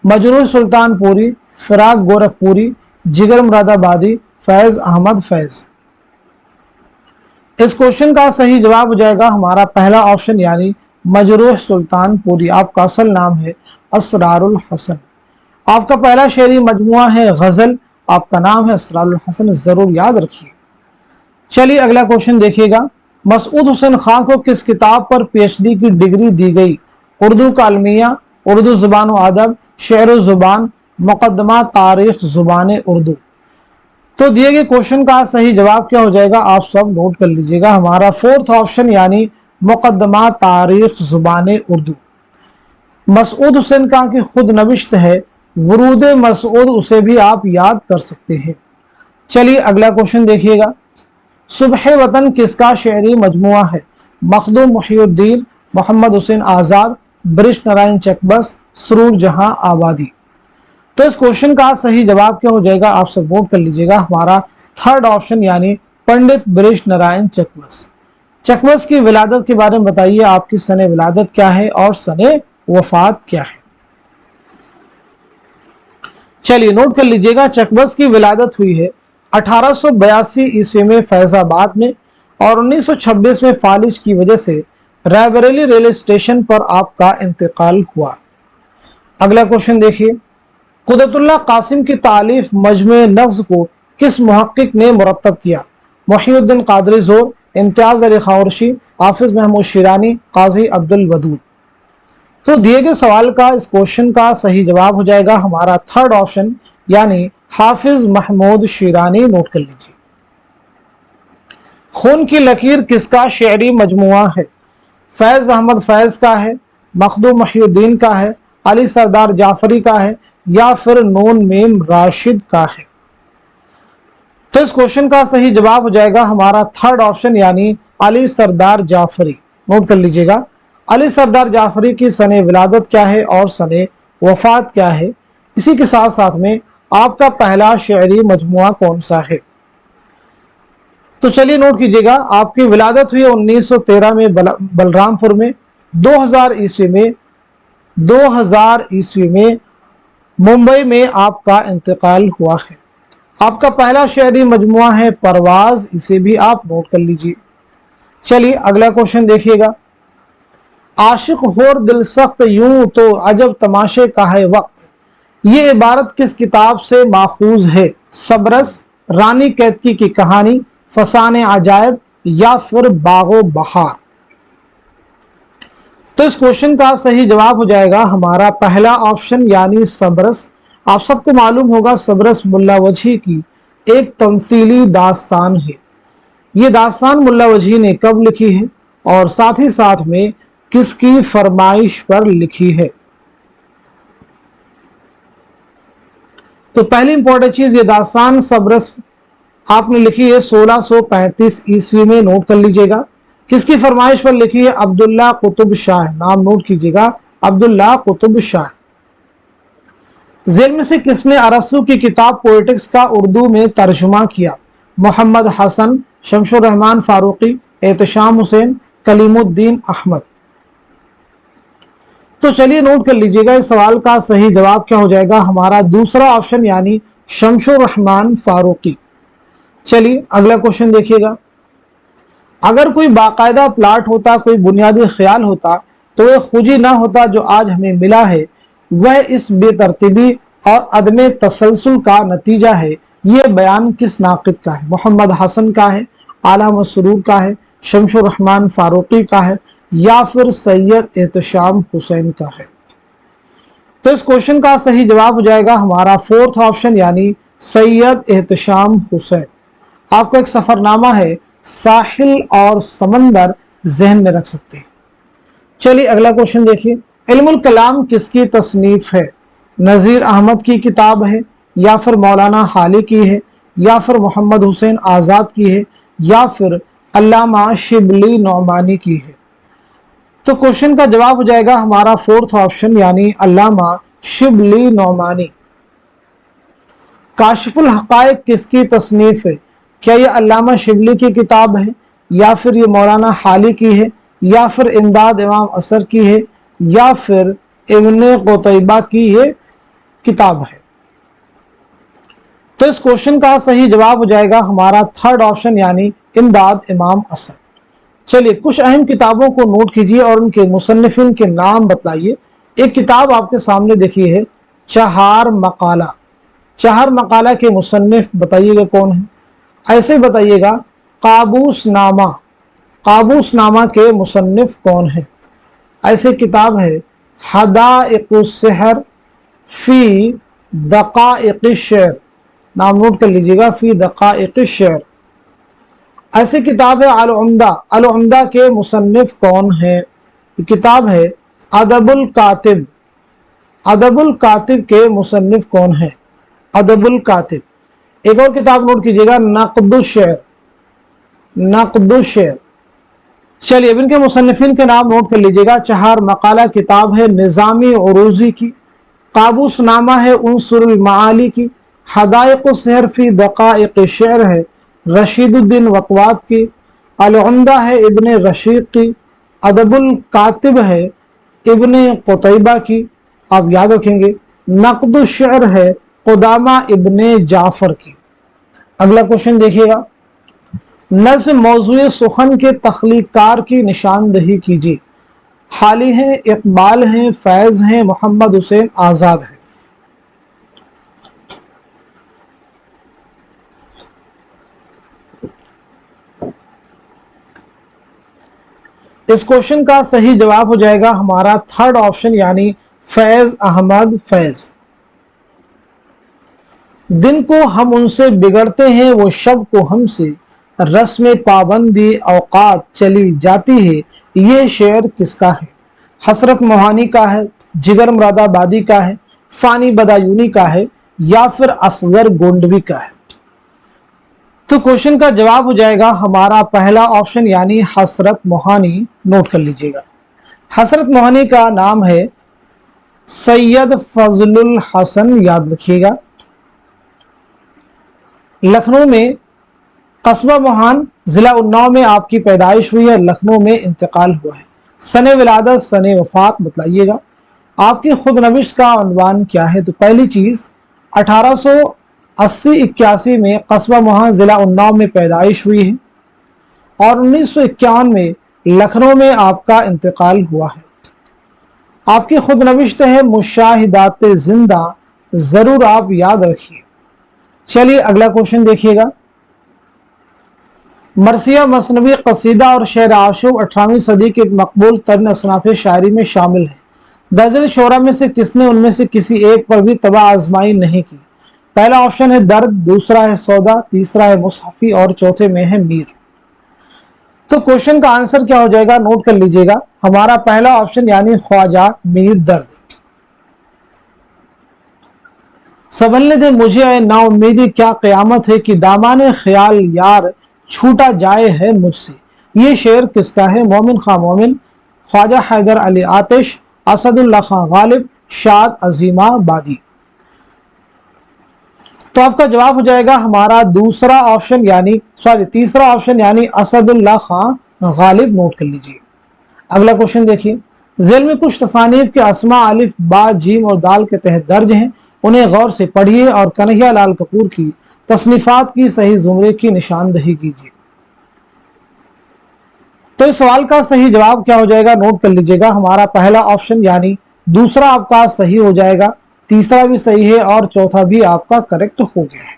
मजरूह सुल्तानपुरी, फिराक गोरखपुरी, जिगर मुरादाबादी, फैज अहमद फैज। इस क्वेश्चन का सही जवाब हो जाएगा हमारा पहला ऑप्शन यानी मजरूह सुल्तानपुरी। आपका असल नाम है असरारुल हसन। आपका पहला शेरी मजमुआ है गजल, आपका नाम है असरारुल हसन, जरूर याद रखिए। चलिए अगला क्वेश्चन देखिएगा, मसूद हुसैन खान को किस किताब पर पीएचडी की डिग्री दी गई? उर्दू का अलमिया, उर्दू जुबान व अदब, शेर जुबान, मुकदमा तारीख जुबान उर्दू। तो दिए गए क्वेश्चन का सही जवाब क्या हो जाएगा, आप सब नोट कर लीजिएगा, हमारा फोर्थ ऑप्शन यानी मुकदमा तारीख जुबान उर्दू। मसूद हुसैन खान की खुद नविश्त है वरूद मसूद, उसे भी आप याद कर सकते हैं। चलिए अगला क्वेश्चन देखिएगा, सुबह वतन किसका शेरी मजमुआ है? मखदूम मुहिउद्दीन, मोहम्मद हुसैन आजाद, बृष नारायण चकबस, सुरूर जहां आबादी। तो इस क्वेश्चन का सही जवाब क्या हो जाएगा, आप सब नोट कर लीजिएगा, हमारा थर्ड ऑप्शन यानी पंडित बृष नारायण चकबस। चकबस की विलादत के बारे में बताइए, आपकी सने विलादत क्या है और सने वफात क्या है? चलिए नोट कर लीजिएगा, चकबस की विलादत हुई है 1882 ईस्वी में फैजाबाद में और 1926 में फालिज की वजह से रायबरेली रेलवे स्टेशन पर आपका इंतकाल हुआ। अगला क्वेश्चन देखिए, कुदरतुल्लाह कासिम की तालीफ मजमे नफ्स को किस मुहक्किक ने मुरत्तब किया? मुहिउद्दीन कादरी जोर, इम्तियाज अली खाउरशी, हाफिज महमूद शिरानी, काजी अब्दुल वदूद। तो दिए गए सवाल का इस क्वेश्चन का सही जवाब हो जाएगा हमारा थर्ड ऑप्शन यानी हाफिज महमूद शिरानी। नोट कर लीजिए। खून की लकीर किसका शेरी मजमुआ है? फैज अहमद फैज का है, मखदूम मुहिउद्दीन का है, अली सरदार जाफरी का है या फिर नून मीम राशिद का है? तो इस क्वेश्चन का सही जवाब हो जाएगा हमारा थर्ड ऑप्शन यानी अली सरदार जाफरी। नोट कर लीजिएगा, अली सरदार जाफरी की सने विलादत क्या है और सने वफात क्या है? इसी के साथ साथ में आपका पहला शेरी मजमुआ कौन सा है? तो चलिए नोट कीजिएगा, आपकी विलादत हुई 1913 में बलरामपुर में, 2000 ईस्वी में मुंबई में आपका इंतकाल हुआ है। आपका पहला शेरी मजमुआ है परवाज, इसे भी आप नोट कर लीजिए। चलिए अगला क्वेश्चन देखिएगा, आशिक होर दिल सख्त यूं तो अजब तमाशे का है वक्त, ये इबारत किस किताब से माखूज है? सबरस, रानी कैदकी की कहानी, फसाने अजायब या फिर बागो बहार? तो इस क्वेश्चन का सही जवाब हो जाएगा हमारा पहला ऑप्शन यानी सबरस। आप सबको मालूम होगा सबरस मुल्ला वजही की एक तमसीली दास्तान है। ये दास्तान मुल्ला वजही ने कब लिखी है और साथ ही साथ में किसकी फरमाइश पर लिखी है? तो पहली इंपॉर्टेंट चीज, ये दास्तान सब्रस आपने लिखी है 1635 ईस्वी में, नोट कर लीजिएगा। किसकी फरमाइश पर लिखी है? अब्दुल्ला कुतुब शाह, नाम नोट कीजिएगा, अब्दुल्ला कुतुब शाह। जेल में से किसने अरस्तू की किताब पोएटिक्स का उर्दू में तर्जुमा किया? मोहम्मद हसन, शमशुर रहमान फारूकी, एहतशाम हुसैन, कलीमुद्दीन अहमद। तो चलिए नोट कर लीजिएगा, इस सवाल का सही जवाब क्या हो जाएगा? हमारा दूसरा ऑप्शन यानी शमशुर रहमान फारूकी। चलिए अगला क्वेश्चन देखिएगा। अगर कोई बाकायदा प्लाट होता, कोई बुनियादी ख्याल होता, तो वह खुजी ना होता जो आज हमें मिला है। वह इस बेतरतीबी और अदम तसलसल का नतीजा है। यह बयान किस नाक़िद का है? मोहम्मद हसन का है, आला मसरूर का है, शमशुर रहमान फारूकी का है, या फिर सैयद एहतशाम हुसैन का है? तो इस क्वेश्चन का सही जवाब हो जाएगा हमारा फोर्थ ऑप्शन यानी सैयद एहतशाम हुसैन। आपका एक सफरनामा है, साहिल और समंदर जहन में रख सकते हैं। चलिए अगला क्वेश्चन देखिए। इल्मुल कलाम किसकी तसनीफ है? नज़ीर अहमद की किताब है, या फिर मौलाना हाली की है, या फिर मोहम्मद हुसैन आज़ाद की है, या फिर अल्लामा शिबली नौमानी की है? तो क्वेश्चन का जवाब हो जाएगा हमारा फोर्थ ऑप्शन यानी अल्लामा शिबली नौमानी। काशिफुल हक़ाइक़ किसकी तसनीफ है? क्या ये अल्लामा शिबली की किताब है, या फिर ये मौलाना हाली की है, या फिर इमदाद इमाम असर की है, या फिर इब्ने क़ुतैबा की ये किताब है? तो इस क्वेश्चन का सही जवाब हो जाएगा हमारा थर्ड ऑप्शन यानी इमदाद इमाम असर। चलिए कुछ अहम किताबों को नोट कीजिए और उनके मुसन्निफिन के नाम बतलाइए। एक किताब आपके सामने देखिए है चहार मकाला। चहार मकाला के मुसन्निफ बताइएगा कौन है? ऐसे बताइएगा काबूस नामा। काबूस नामा के मुसन्निफ कौन है? ऐसे किताब है हदाइक़ुस सहर फी दक़ाइक़िश शेर। नाम नोट कर लीजिएगा, फी दक़ाइक़िश शेर। ऐसी किताब है अल उम्दा। अल उम्दा के मुसन्निफ कौन है? किताब है अदबुल कातिब। अदबुल कातिब के मुसन्निफ कौन है? अदबुल कातिब। एक और किताब नोट कीजिएगा नक़दुश शेर। नक़दुश शेर। चलिए अब इनके मुसन्निफिन के नाम नोट कर लीजिएगा। चहार मकाला किताब है निज़ामी उरूज़ी की, काबूस नामा है उन्सुरुल माआली की, हदाइक़ुस सहर फी दक़ाइक़िश शेर है रशीदुद्दीन वक़वात की, अल उम्दा है इब्ने रशीद की, अदबुल कातिब है इब्ने क़ुतैबा की। आप याद रखेंगे नक़दुश शेर है क़ुदामा इब्ने जाफ़र की। अगला क्वेश्चन देखिएगा। नज़्म मौज़ूए सुखन के तख्लीक़कार की निशानदही कीजिए। हाली हैं, इक़बाल हैं, फैज़ हैं, मोहम्मद हुसैन आज़ाद हैं? इस क्वेश्चन का सही जवाब हो जाएगा हमारा थर्ड ऑप्शन यानी फैज अहमद फैज। दिन को हम उनसे बिगड़ते हैं, वो शब को हमसे, रस्म पाबंदी औकात चली जाती है। ये शेर किसका है? हसरत मोहानी का है, जिगर मुरादाबादी का है, फानी बदायूनी का है, या फिर असगर गोंडवी का है? तो क्वेश्चन का जवाब हो जाएगा हमारा पहला ऑप्शन यानी हसरत मोहानी। नोट कर लीजिएगा। हसरत मोहानी का नाम है सैयद फजलुल हसन, याद रखिएगा। लखनऊ में कस्बा मोहान जिला उन्नाव में आपकी पैदाइश हुई है, लखनऊ में इंतकाल हुआ है। सने विलादत सने वफात बतलाइएगा। आपकी खुद नविश्त का उन्वान क्या है? तो पहली चीज 1880-81 में कस्बा मोहान जिला उन्नाव में पैदाइश हुई है और 1951 में लखनऊ में आपका इंतकाल हुआ है। आपकी खुद नविश्त है मुशाहिदात जिंदा, जरूर आप याद रखिए। चलिए अगला क्वेश्चन देखिएगा। मरसिया मसनवी कसीदा और शेर आशूब 18वीं सदी के मकबूल तरीन असनाफ़ शायरी में शामिल है। दर्जन शोरा में से किसने उनमें से किसी एक पर भी तबा आजमाई नहीं की? पहला ऑप्शन है दर्द, दूसरा है सौदा, तीसरा है मुसहफी और चौथे में है मीर। तो क्वेश्चन का आंसर क्या हो जाएगा, नोट कर लीजिएगा। हमारा पहला ऑप्शन यानी ख्वाजा मीर दर्द। संभलने दे मुझे ना उम्मीदी क्या कयामत है कि दामाने ख्याल यार छूटा जाए है मुझसे। ये शेर किसका है, मोमिन खां मोमिन, ख्वाजा हैदर अली आतिश, असदुल्ला खां गालिब, शाद अजीमाबादी। तो आपका जवाब हो जाएगा हमारा दूसरा ऑप्शन यानी तीसरा ऑप्शन यानी असदुल्ला खां गालिब। नोट कर लीजिए। अगला क्वेश्चन देखिए, जेल में कुछ तसानीफ के अस्मा अलिफ बा जीम और दाल के तहत दर्ज हैं, उन्हें गौर से पढ़िए और कन्हैया लाल कपूर की तसनीफात की सही जुमरे की निशानदही कीजिए। तो इस सवाल का सही जवाब क्या हो जाएगा, नोट कर लीजिएगा। हमारा पहला ऑप्शन यानी दूसरा आपका सही हो जाएगा, तीसरा भी सही है और चौथा भी आपका करेक्ट हो गया है।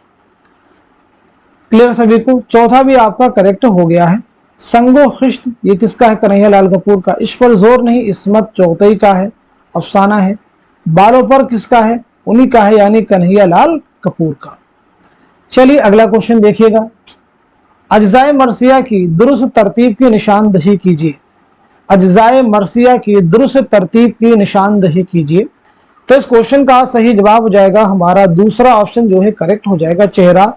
क्लियर सभी को, चौथा भी आपका करेक्ट हो गया है। संगो खिश्त ये किसका है, कन्हैया लाल कपूर का। इस पर जोर नहीं इस्मत चौथई का है, अफसाना है। बालों पर किसका है, उन्हीं का है यानी कन्हैया लाल कपूर का। चलिए अगला क्वेश्चन देखिएगा, अज्जाए मरसिया की दुरुस्त तरतीब की निशानदही कीजिए। अज्जाए मरसिया की दुरुस्त तरतीब की निशानदही कीजिए। तो इस क्वेश्चन का सही जवाब हो जाएगा हमारा दूसरा ऑप्शन जो है करेक्ट हो जाएगा, चेहरा,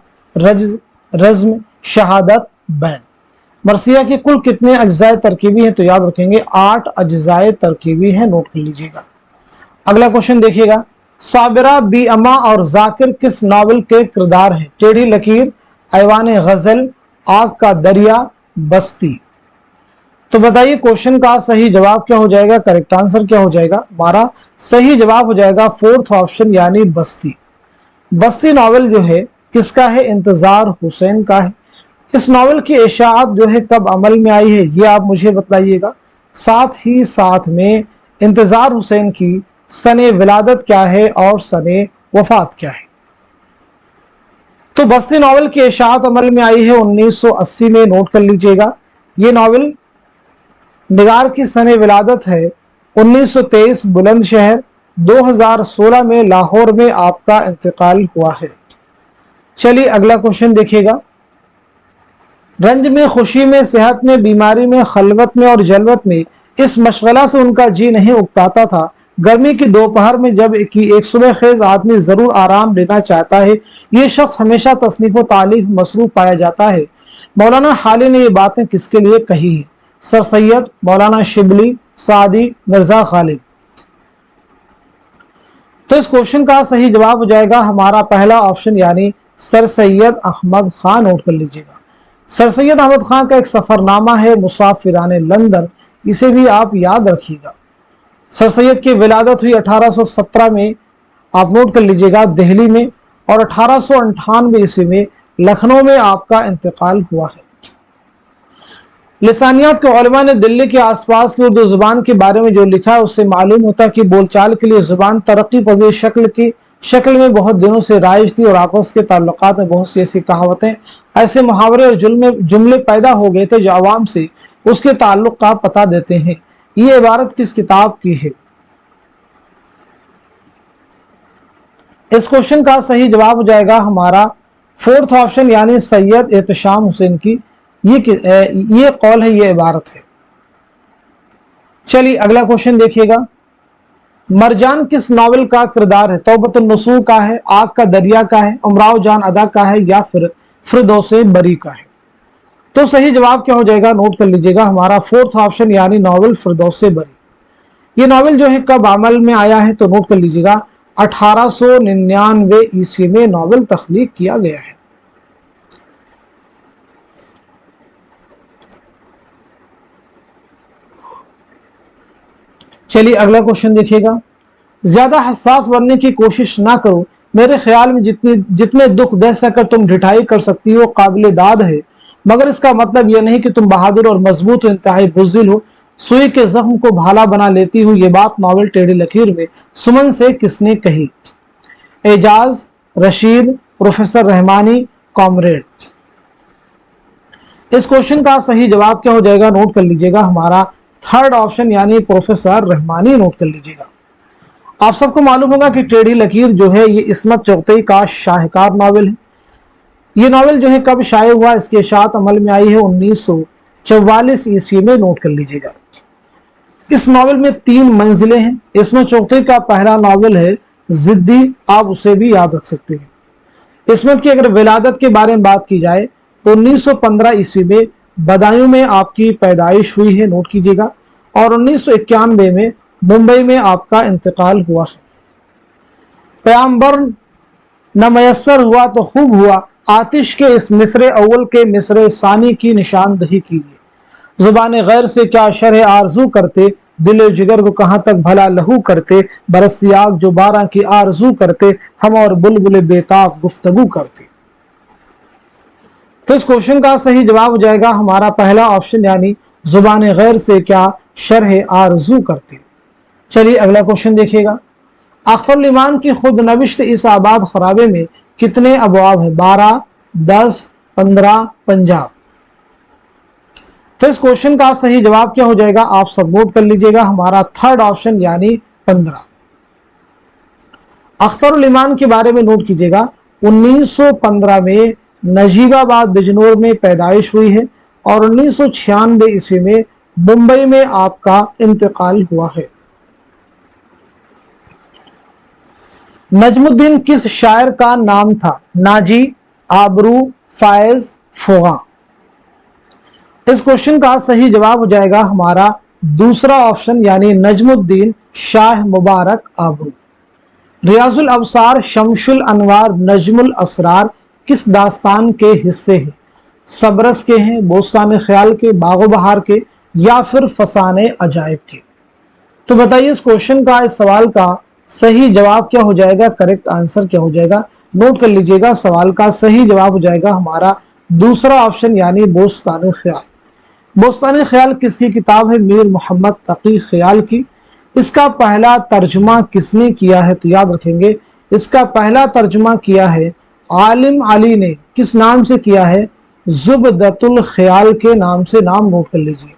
रज्म, शहादत, बैन। मरसिया के कुल कितने अज्जाए तरकीबी हैं, तो याद रखेंगे 8 अज्जाए तरकीबी हैं, नोट कर लीजिएगा। अगला क्वेश्चन देखिएगा, साबिरा बी अमा और जाकिर किस नावल के किरदार हैं। टेढ़ी लकीर, ऐवान गजल, आग का दरिया, बस्ती। तो बताइए क्वेश्चन का सही जवाब क्या हो जाएगा, करेक्ट आंसर क्या हो जाएगा। हमारा सही जवाब हो जाएगा फोर्थ ऑप्शन यानी बस्ती। बस्ती नावल जो है किसका है, इंतजार हुसैन का है। इस नावल की इशाअत जो है कब अमल में आई है, ये आप मुझे बताइएगा। साथ ही साथ में इंतजार हुसैन की सने विलादत क्या है और सने वफात क्या है। तो बस्ती नावल की इशाअत अमल में आई है 1980 में, नोट कर लीजिएगा। ये नावल निगार की सने विलादत है 1923 बुलंदशहर, 2016 में लाहौर में आपका इंतकाल हुआ है। चलिए अगला क्वेश्चन देखिएगा, रंज में, खुशी में, सेहत में, बीमारी में, खलवत में और जलवत में इस मशगला से उनका जी नहीं उगताता था। गर्मी की दोपहर में जब कि एक सुबह खेज आदमी जरूर आराम लेना चाहता है, ये शख्स हमेशा तसनीफ व तालीफ मसरूफ पाया जाता है। मौलाना हाली ने ये बातें किसके लिए कही है, सर सैयद, मौलाना शिबली, सादी, मिर्जा गालिब। तो इस क्वेश्चन का सही जवाब हो जाएगा हमारा पहला ऑप्शन यानी सर सैयद अहमद खान। नोट कर लीजिएगा। सर सैयद अहमद खान का एक सफरनामा है मुसाफिराने लंदन, इसे भी आप याद रखिएगा। सर सैयद की विलादत हुई 1817 में, आप नोट कर लीजिएगा, दिल्ली में, और 1898 ईस्वी में लखनऊ में आपका इंतकाल हुआ है। लिसानियात के उलमा ने दिल्ली के आसपास की उर्दू जुबान के बारे में जो लिखा है उससे मालूम होता है कि बोलचाल के लिए जुबान तरक्की पजीर शक्ल में बहुत दिनों से राइज थी और आपस के ताल्लुकात में बहुत सी ऐसी कहावतें, ऐसे मुहावरे और जुमले पैदा हो गए थे जो आवाम से उसके ताल्लुक का पता देते हैं। ये इबारत किस किताब की है। इस क्वेश्चन का सही जवाब हो जाएगा हमारा फोर्थ ऑप्शन यानी सैयद एहतशाम हुसैन की ये कौल है, ये इबारत है। चलिए अगला क्वेश्चन देखिएगा, मरजान किस नावल का किरदार है, तौबतुन नसूह का है, आग का दरिया का है, उमराव जान अदा का है या फिर फिरदौसे बरी का है। तो सही जवाब क्या हो जाएगा, नोट कर लीजिएगा, हमारा फोर्थ ऑप्शन यानी नावल फिरदौसे बरी। ये नावल जो है कब अमल में आया है, तो नोट कर लीजिएगा 1899 ईस्वी में नावल तख्लीक किया गया है। चलिए अगला क्वेश्चन देखिएगा, ज्यादा हसास बनने की कोशिश ना करो, मेरे ख्याल में जितने दुख दे सकर तुम ढिठाई कर सकती हो काबिल दाद है, मगर इसका मतलब यह नहीं कि तुम बहादुर और मजबूत हो, इंतहाई बुज़दिल हो, सुई के जख्म को भाला बना लेती हो। ये बात नावल टेढ़ी लकीर में सुमन से किसने कही, एजाज, रशीद, प्रोफेसर रहमानी, कॉमरेड। इस क्वेश्चन का सही जवाब क्या हो जाएगा, नोट कर लीजिएगा, हमारा थर्ड ऑप्शन यानी प्रोफेसर रहमानी। नोट कर लीजिएगा। आप सबको मालूम होगा कि टेढ़ी लकीर जो है ये इस्मत चौगतई का शाहकार नावल है। ये नावल जो है कब शाये हुआ, इसकी इशाअत अमल में आई है 1944 ईस्वी में नोट कर लीजिएगा। इस नॉवेल में 3 मंजिलें हैं। इसमें चौथे का पहला नॉवेल है जिद्दी, आप उसे भी याद रख सकते हैं। इसमें की अगर विलादत के बारे में बात की जाए तो 1915 ईस्वी में बदायूं में आपकी पैदाइश हुई है, नोट कीजिएगा, और 1991 में मुंबई में आपका इंतकाल हुआ है। पैगंबर न मयस्सर हुआ तो खूब हुआ, आतिश के इस मिसरे अव्वल के मिसरे सानी की निशानदही कीजिए। जुबान गैर से क्या शरह आरजू करते, दिल जिगर को कहां तक भला लहू करते, बरसती आग जो बारह की आरजू करते, हम और बुलबुल बेताब गुफ्तगू करते। तो इस क्वेश्चन का सही जवाब हो जाएगा हमारा पहला ऑप्शन, यानी जुबान गैर से क्या शरह आरजू करते। चलिए अगला क्वेश्चन देखिएगा। अख्तरुल इमान की खुद नविश्त इस आबाद खराबे में कितने अबवाब हैं? 12, 10, 15, 50। तो इस क्वेश्चन का सही जवाब क्या हो जाएगा, आप सब नोट कर लीजिएगा, हमारा थर्ड ऑप्शन यानी 15। अख्तरुल इमान के बारे में नोट कीजिएगा। 1915 में नजीबाबाद बिजनौर में पैदाइश हुई है और 1996 ईस्वी में मुंबई में आपका इंतकाल हुआ है। नजमुद्दीन किस शायर का नाम था? नाजी, आबरू, फायज, फोगा। इस क्वेश्चन का सही जवाब हो जाएगा हमारा दूसरा ऑप्शन, यानी नजमुद्दीन शाह मुबारक आबरू। रियाजुल अबसार, शमशुल अनवार, नजमुल असरार किस दास्तान के हिस्से हैं? सबरस के हैं, बोस्तान ख्याल के, बागो बहार के, या फिर फसाने अजायब के? तो बताइए इस क्वेश्चन का, इस सवाल का सही जवाब क्या हो जाएगा, करेक्ट आंसर क्या हो जाएगा? नोट कर लीजिएगा, सवाल का सही जवाब हो जाएगा हमारा दूसरा ऑप्शन, यानी बोस्तान ख्याल। बोस्तान ख्याल किसकी किताब है? मीर मोहम्मद तकी ख्याल की। इसका पहला तर्जुमा किसने किया है? तो याद रखेंगे इसका पहला तर्जुमा किया है आलिम अली ने। किस नाम से किया है? जुबदतुल ख्याल के नाम से, नाम नोट कर लीजिए,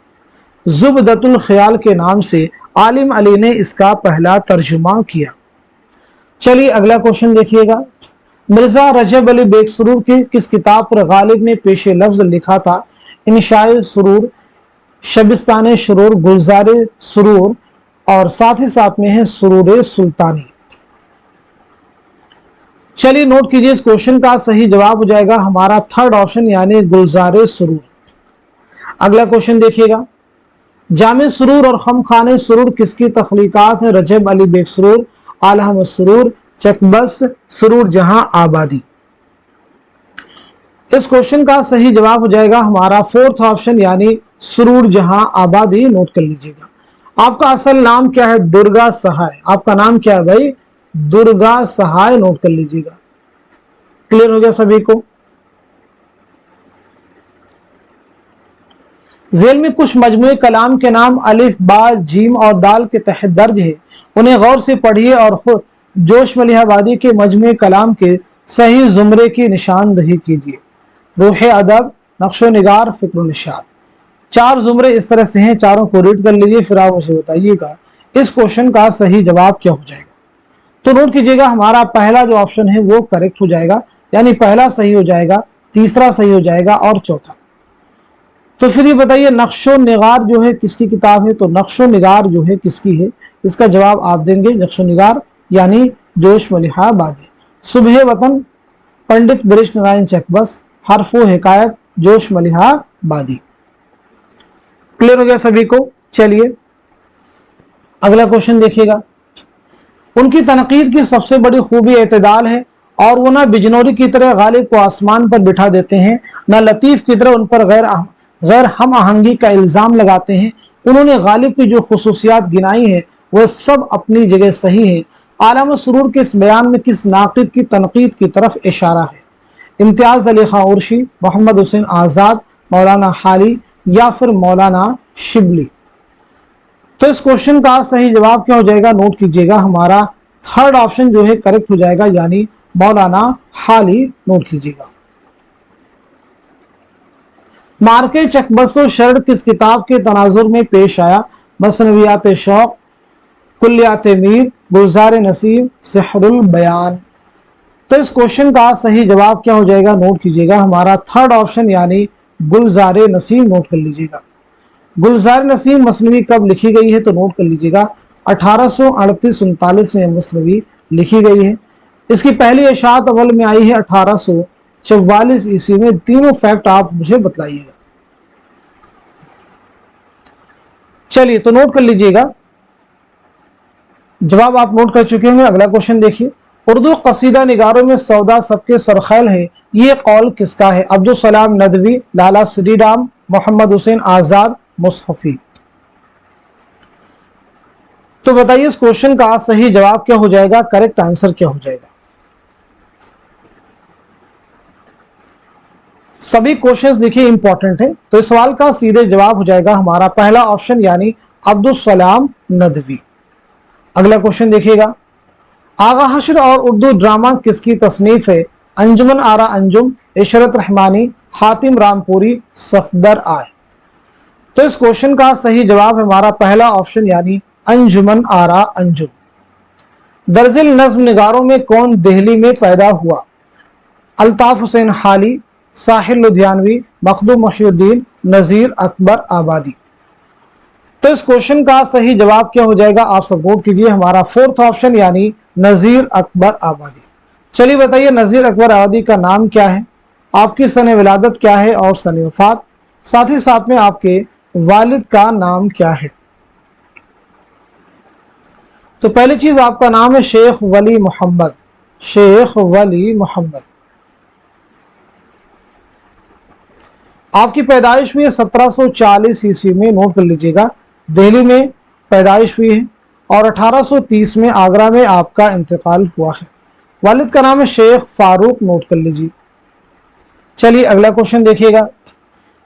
जुबदतुल ख्याल के नाम से आलिम अली ने इसका पहला तर्जुमा किया। चलिए अगला क्वेश्चन देखिएगा। मिर्जा रजब अली बेगसरूर की किस किताब पर गालिब ने पेश लफ्ज लिखा था? इंशाए सुरूर, शबिस्तान सुरूर, गुलजार सुरूर, और साथ ही साथ में है सुरूर सुल्तानी। चलिए नोट कीजिए, इस क्वेश्चन का सही जवाब हो जाएगा हमारा थर्ड ऑप्शन, यानी गुलजार सुरूर। अगला क्वेश्चन देखिएगा। जामे सुरूर और खमखाने सुरूर किसकी तख्लीकात है? रजब अली बेगसरूर, आला अहमद सुरूर, चकबस सुरूर जहां आबादी। इस क्वेश्चन का सही जवाब हो जाएगा हमारा फोर्थ ऑप्शन, यानी सुरूर जहां आबादी। नोट कर लीजिएगा। आपका असल नाम क्या है? दुर्गा सहाय। आपका नाम क्या है भाई? दुर्गा सहाय। नोट कर लीजिएगा। क्लियर हो गया सभी को? झेल में कुछ मजमूए कलाम के नाम अलिफ, बा, जीम और दाल के तहत दर्ज है, उन्हें गौर से पढ़िए और खुद जोश मलिहाबादी के मजमूए कलाम के सही जुमरे की निशानदही कीजिए। रूह अदब, नक्शो निगार, फिक्र निशाद। 4 जुमरे इस तरह से हैं, चारों को रीड कर लीजिए, फिर आप मुझे बताइएगा इस क्वेश्चन का सही जवाब क्या हो जाएगा। तो नोट कीजिएगा, हमारा पहला जो ऑप्शन है वो करेक्ट हो जाएगा, यानी पहला सही हो जाएगा, तीसरा सही हो जाएगा और चौथा। तो फिर ये बताइए नक्शो निगार जो है किसकी किताब है? तो नक्शो निगार जो है किसकी है? इसका जवाब आप देंगे नक्शो निगार यानी जोश मलिहाबादी। सुबह वतन, पंडित बृज नारायण चकबस, हरफो हिकायत, जोश मलिहाबादी। क्लियर हो गया सभी को? चलिए अगला क्वेश्चन देखिएगा। उनकी तनकीद की सबसे बड़ी खूबी एतदाल है और वो ना बिजनौरी की तरह गालिब को आसमान पर बिठा देते हैं, ना लतीफ की तरह उन पर गैर हम आहंगी का इल्जाम लगाते हैं। उन्होंने गालिब की जो खुसूसियात गिनाई है वह सब अपनी जगह सही है। आलम सुरूर के इस बयान में किस नाकिद की तनकीद की तरफ इशारा है? इम्तियाज अली खां उर्शी, मोहम्मद हुसैन आज़ाद, मौलाना हाली, या फिर मौलाना शिबली? तो इस क्वेश्चन का सही जवाब क्या हो जाएगा? नोट कीजिएगा, हमारा थर्ड ऑप्शन जो है करेक्ट हो जाएगा, यानी मौलाना हाली। नोट कीजिएगा। मार्के चकबसो शर्ड किस किताब के तनाजुर में पेश आया? मसनवियात शौक, कुल्लियात मीर, गुलजार नसीब, सिहरुल बयान। तो इस क्वेश्चन का सही जवाब क्या हो जाएगा? नोट कीजिएगा, हमारा थर्ड ऑप्शन, यानी गुलजार नसीम, नोट कर लीजिएगा। गुलजार नसीम मसनवी कब लिखी गई है? तो नोट कर लीजिएगा 1838-39 में मसनवी लिखी गई है। इसकी पहली इशाअत अव्वल में आई है 1844 ईस्वी में। तीनों फैक्ट आप मुझे बतलाइएगा। चलिए तो नोट कर लीजिएगा, जवाब आप नोट कर चुके होंगे। अगला क्वेश्चन देखिए, उर्दू कसीदा निगारों में सौदा सबके सरखैल है, ये कौल किसका है? अब्दुल सलाम नदवी, लाला श्री राम, मोहम्मद हुसैन आजाद, मुसहफी। तो बताइए इस क्वेश्चन का सही जवाब क्या हो जाएगा, करेक्ट आंसर क्या हो जाएगा? सभी क्वेश्चंस देखिए इंपॉर्टेंट है, तो इस सवाल का सीधे जवाब हो जाएगा हमारा पहला ऑप्शन यानी अब्दुल सलाम नदवी। अगला क्वेश्चन देखिएगा, आगा हश्र और उर्दू ड्रामा किसकी तसनीफ है? अंजुमन आरा अंजुम, इशरत रहमानी, हातिम रामपुरी, सफदर आय। तो इस क्वेश्चन का सही जवाब है हमारा पहला ऑप्शन यानी अंजुमन आरा अंजुम। दरजिल नज्म निगारों में कौन दिल्ली में पैदा हुआ? अल्ताफ हुसैन हाली, साहिल लुधियानवी, मखदूम मोहिउद्दीन, नजीर अकबर आबादी। तो इस क्वेश्चन का सही जवाब क्या हो जाएगा, आप सब नोट कीजिए, हमारा फोर्थ ऑप्शन यानी नजीर अकबर आबादी। चलिए बताइए नजीर अकबर आबादी का नाम क्या है, आपकी सन विलादत क्या है और सन वफात, साथ ही साथ में आपके वालिद का नाम क्या है? तो पहली चीज आपका नाम है शेख वली मोहम्मद, शेख वली मोहम्मद। आपकी पैदाइश हुई है 1740 ईस्वी में, नोट कर लीजिएगा, दिल्ली में पैदाइश हुई है और 1830 में आगरा में आपका इंतकाल हुआ है। वालिद का नाम है शेख फारूक, नोट कर लीजिए। चलिए अगला क्वेश्चन देखिएगा,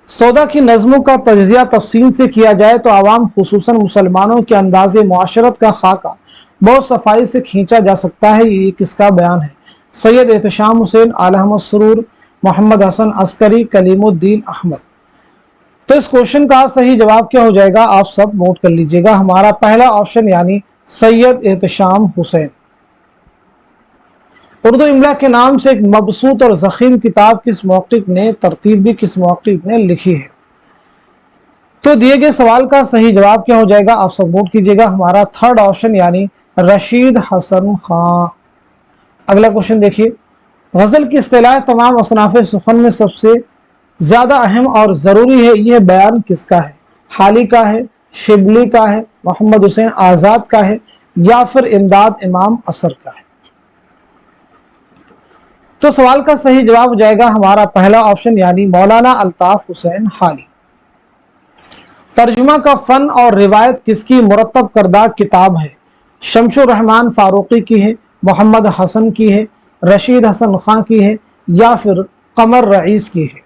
सौदा की नज़मों का तज्जिया तफसील से किया जाए तो आवाम खुसूसन मुसलमानों के अंदाज़े मुआशरत का खाका बहुत सफाई से खींचा जा सकता है, ये किसका बयान है? सैयद एहतशाम हुसैन, आला अहमद सरूर, मोहम्मद हसन अस्करी, कलीमुद्दीन अहमद। तो इस क्वेश्चन का सही जवाब क्या हो जाएगा, आप सब नोट कर लीजिएगा, हमारा पहला ऑप्शन यानी सैयद एहतशाम हुसैन। उर्दू इमला के नाम से एक मबसूत और ज़ख़ीम किताब किस मौक़िफ़ ने, तरतीब भी किस मौक़िफ़ ने लिखी है? तो दिए गए सवाल का सही जवाब क्या हो जाएगा, आप सब नोट कीजिएगा, हमारा थर्ड ऑप्शन यानी रशीद हसन खां। अगला क्वेश्चन देखिए, गज़ल की इस्तिलाह तमाम असनाफ़ सुखन में सबसे ज़्यादा अहम और ज़रूरी है, यह बयान किसका है? हाली का है, शिबली का है, मोहम्मद हुसैन आज़ाद का है या फिर इमदाद इमाम असर का है? तो सवाल का सही जवाब हो जाएगा हमारा पहला ऑप्शन यानी मौलाना अल्ताफ हुसैन हाली। तर्जुमा का फन और रिवायत किसकी मुरत्तब करदा किताब है? शमशुर रहमान फारूकी की है, मोहम्मद हसन की है, रशीद हसन खां की है या फिर कमर रईस की है?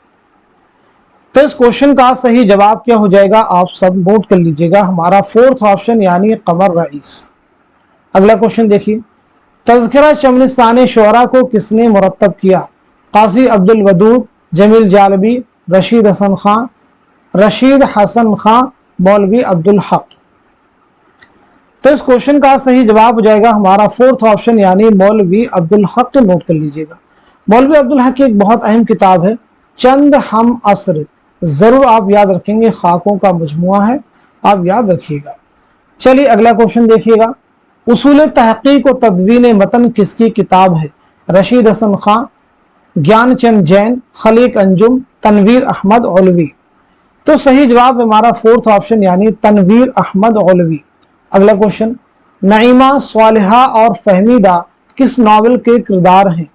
तो इस क्वेश्चन का सही जवाब क्या हो जाएगा, आप सब नोट कर लीजिएगा, हमारा फोर्थ ऑप्शन यानी कमर रईस। अगला क्वेश्चन देखिए, तज़किरा चमनिस्तान शोरा को किसने मुरत्तब किया? काजी अब्दुल वदूद, जमील जालबी, रशीद हसन खां, मौलवी अब्दुल हक। तो इस क्वेश्चन का सही जवाब हो जाएगा हमारा फोर्थ ऑप्शन यानी मौलवी अब्दुल हक। तो नोट कर लीजिएगा, मौलवी अब्दुल हक की एक बहुत अहम किताब है चंद हम असर, जरूर आप याद रखेंगे, खाकों का मजमुआ है, आप याद रखिएगा। चलिए अगला क्वेश्चन देखिएगा, उसूल तहकीक व तदवीन मतन किसकी किताब है? रशीद हसन खां, ज्ञान चंद जैन, खलीक अंजुम, तनवीर अहमद औलवी। तो सही जवाब हमारा फोर्थ ऑप्शन यानी तनवीर अहमद औलवी। अगला क्वेश्चन, नईमा, स्वालिहा और फहमीदा किस नावल के किरदार हैं?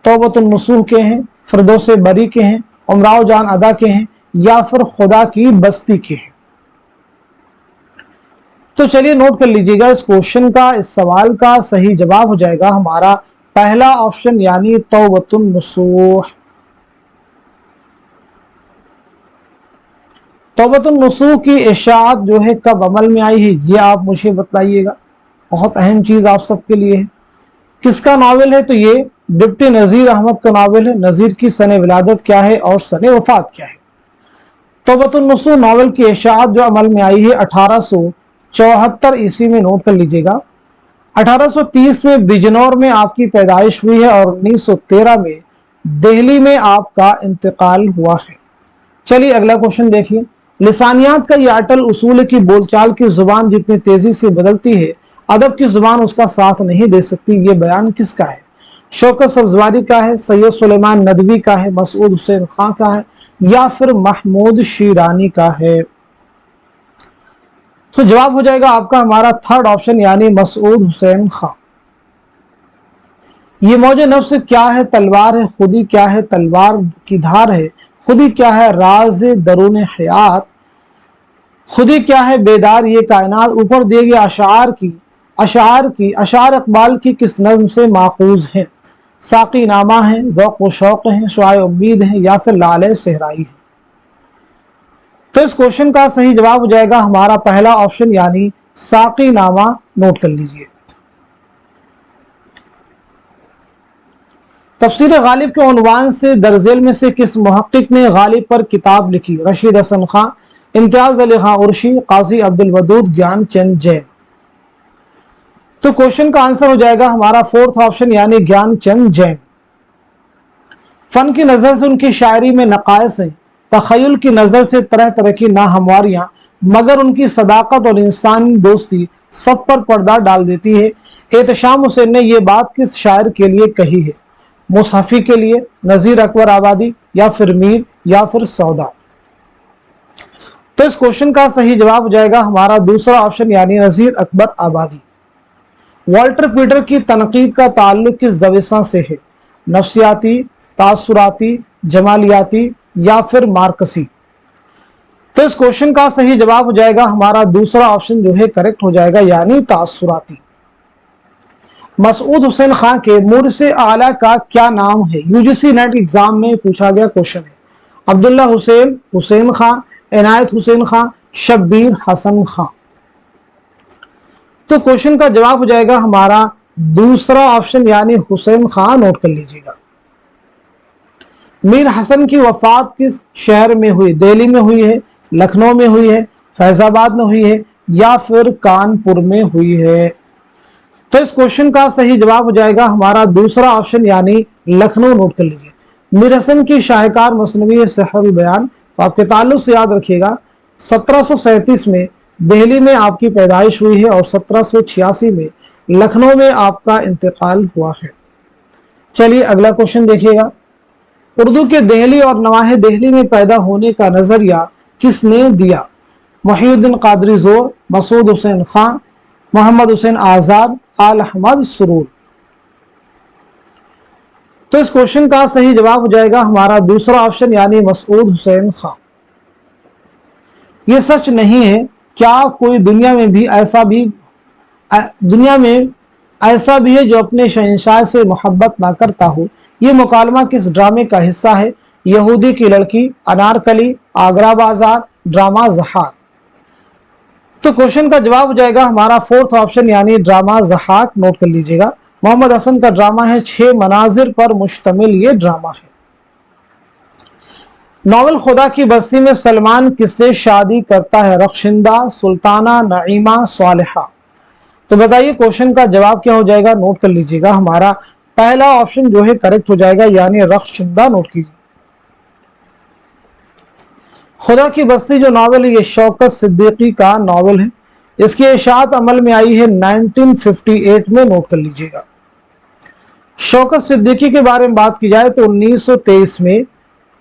तौबतुन नसूह के हैं, फिरदौस बरी के हैं, उमराव जान अदा के हैं या फिर खुदा की बस्ती के हैं? तो चलिए नोट कर लीजिएगा, इस क्वेश्चन का, इस सवाल का सही जवाब हो जाएगा हमारा पहला ऑप्शन यानी तौबतुन नसूह। तौबतुन नसूह की इशाअत जो है कब अमल में आई है, ये आप मुझे बताइएगा, बहुत अहम चीज आप सबके लिए है। किसका नावल है? तो ये डिप्टी नजीर अहमद का नावल है। नजीर की सन विलादत क्या है और सन वफात क्या है? तौबतुन नसूह नावल की इशाअत जो अमल में आई है 1874 ईस्वी में, नोट कर लीजिएगा। 1830 में बिजनौर में आपकी पैदाइश हुई है और 1913 में दिल्ली में आपका इंतकाल हुआ है। चलिए अगला क्वेश्चन देखिए। लिसानियात का यह अटल उसूल है कि बोलचाल की जुबान जितनी तेजी से बदलती है अदब की जुबान उसका साथ नहीं दे सकती। ये बयान किसका है? शौकत सब्जवारी का है, सैयद सुलेमान नदवी का है, मसूद हुसैन खां का है, या फिर महमूद शीरानी का है? तो जवाब हो जाएगा आपका हमारा थर्ड ऑप्शन यानी मसूद हुसैन खां। ये मौज नफ्स क्या है? तलवार है। खुदी क्या है? तलवार की धार है। खुदी क्या है? राज दरून हयात। खुदी क्या है? बेदार ये कायनात। ऊपर दिए गए अशार इकबाल की किस नज्म से माखूज है? साकी नामा है, ज़ौक़ व शौक़ है, शुआए उम्मीद है, या फिर लाले सहराई है? तो इस क्वेश्चन का सही जवाब हो जाएगा हमारा पहला ऑप्शन यानी साकी नामा। नोट कर लीजिए। तफसीर गालिब के उन्वान से दरजेल में से किस मुहक्किक ने गालिब पर किताब लिखी? रशीद हसन खां, इम्तियाज अली खां उर्शी, काजी अब्दुल वदूद, ज्ञान चंद जैन। तो क्वेश्चन का आंसर हो जाएगा हमारा फोर्थ ऑप्शन यानी ज्ञान चंद जैन। फन की नजर से उनकी शायरी में नकायस हैं, तखय्युल की नजर से तरह तरह की नाहमवारियां, मगर उनकी सदाकत और इंसानी दोस्ती सब पर पर्दा डाल देती है। एहतशाम हुसैन ने यह बात किस शायर के लिए कही है? मुसहफी के लिए, नजीर अकबर आबादी, या फिर मीर, या फिर सौदा? तो इस क्वेश्चन का सही जवाब हो जाएगा हमारा दूसरा ऑप्शन यानी नजीर अकबर आबादी। वॉल्टर पीटर की तनकीद का ताल्लुक किस दविसा से है? नफ्सियाती, तासुराती, जमालियाती, या फिर मार्कसी? तो इस क्वेश्चन का सही जवाब हो जाएगा हमारा दूसरा ऑप्शन जो है करेक्ट हो जाएगा यानी तासुराती। मसूद हुसैन खां के मुर्से आला का क्या नाम है? यूजीसी नेट एग्जाम में पूछा गया क्वेश्चन है। अब्दुल्ला हुसैन, हुसैन खां, इनायत हुसैन खां, शब्बीर हसन खां? तो क्वेश्चन का जवाब हो जाएगा हमारा दूसरा ऑप्शन यानी हुसैन खां। नोट कर लीजिएगा। मीर हसन की वफात किस शहर में हुई? दिल्ली में हुई है, लखनऊ में हुई है, फैजाबाद में हुई है, या फिर कानपुर में हुई है? तो इस क्वेश्चन का सही जवाब हो जाएगा हमारा दूसरा ऑप्शन यानी लखनऊ। नोट कर लीजिए। मीर हसन की शाहकार मसनवी सहरुल बयान, तो आपके ताल्लुक से याद रखिएगा 1737 में दिल्ली में आपकी पैदाइश हुई है और 1786 में लखनऊ में आपका इंतकाल हुआ है। चलिए अगला क्वेश्चन देखिएगा। उर्दू के दहली और नवाहे दहली में पैदा होने का नजरिया किसने दिया? मुहीउद्दीन कादरी जोर, मसूद हुसैन खां, मोहम्मद हुसैन आजाद, आल अहमद सुरूर? तो इस क्वेश्चन का सही जवाब हो जाएगा हमारा दूसरा ऑप्शन यानी मसूद हुसैन खां। यह सच नहीं है, क्या कोई दुनिया में ऐसा भी है जो अपने शहंशाह से मोहब्बत ना करता हो? यह मुकालमा किस ड्रामे का हिस्सा है? यहूदी की लड़की, अनारकली, आगरा बाजार, ड्रामा ज़हाक? तो क्वेश्चन का जवाब हो जाएगा हमारा फोर्थ ऑप्शन यानी ड्रामा ज़हाक। नोट कर लीजिएगा। मोहम्मद हसन का ड्रामा है, 6 मनाजिर पर मुश्तमिल ये ड्रामा है। नॉवल खुदा की बस्ती में सलमान किससे शादी करता है? रख्शिंदा, सुल्ताना, नईमा, सालिहा? तो बताइए क्वेश्चन का जवाब क्या हो जाएगा? नोट कर लीजिएगा। हमारा पहला ऑप्शन जो है करेक्ट हो जाएगा यानी रख्शिंदा। नोट कीजिए। खुदा की बस्ती जो नावल है ये शौकत सिद्दीकी का नावल है। इसकी इशाअत अमल में आई है 1958 में। नोट कर लीजिएगा। शौकत सिद्दीकी के बारे में बात की जाए तो 1923 में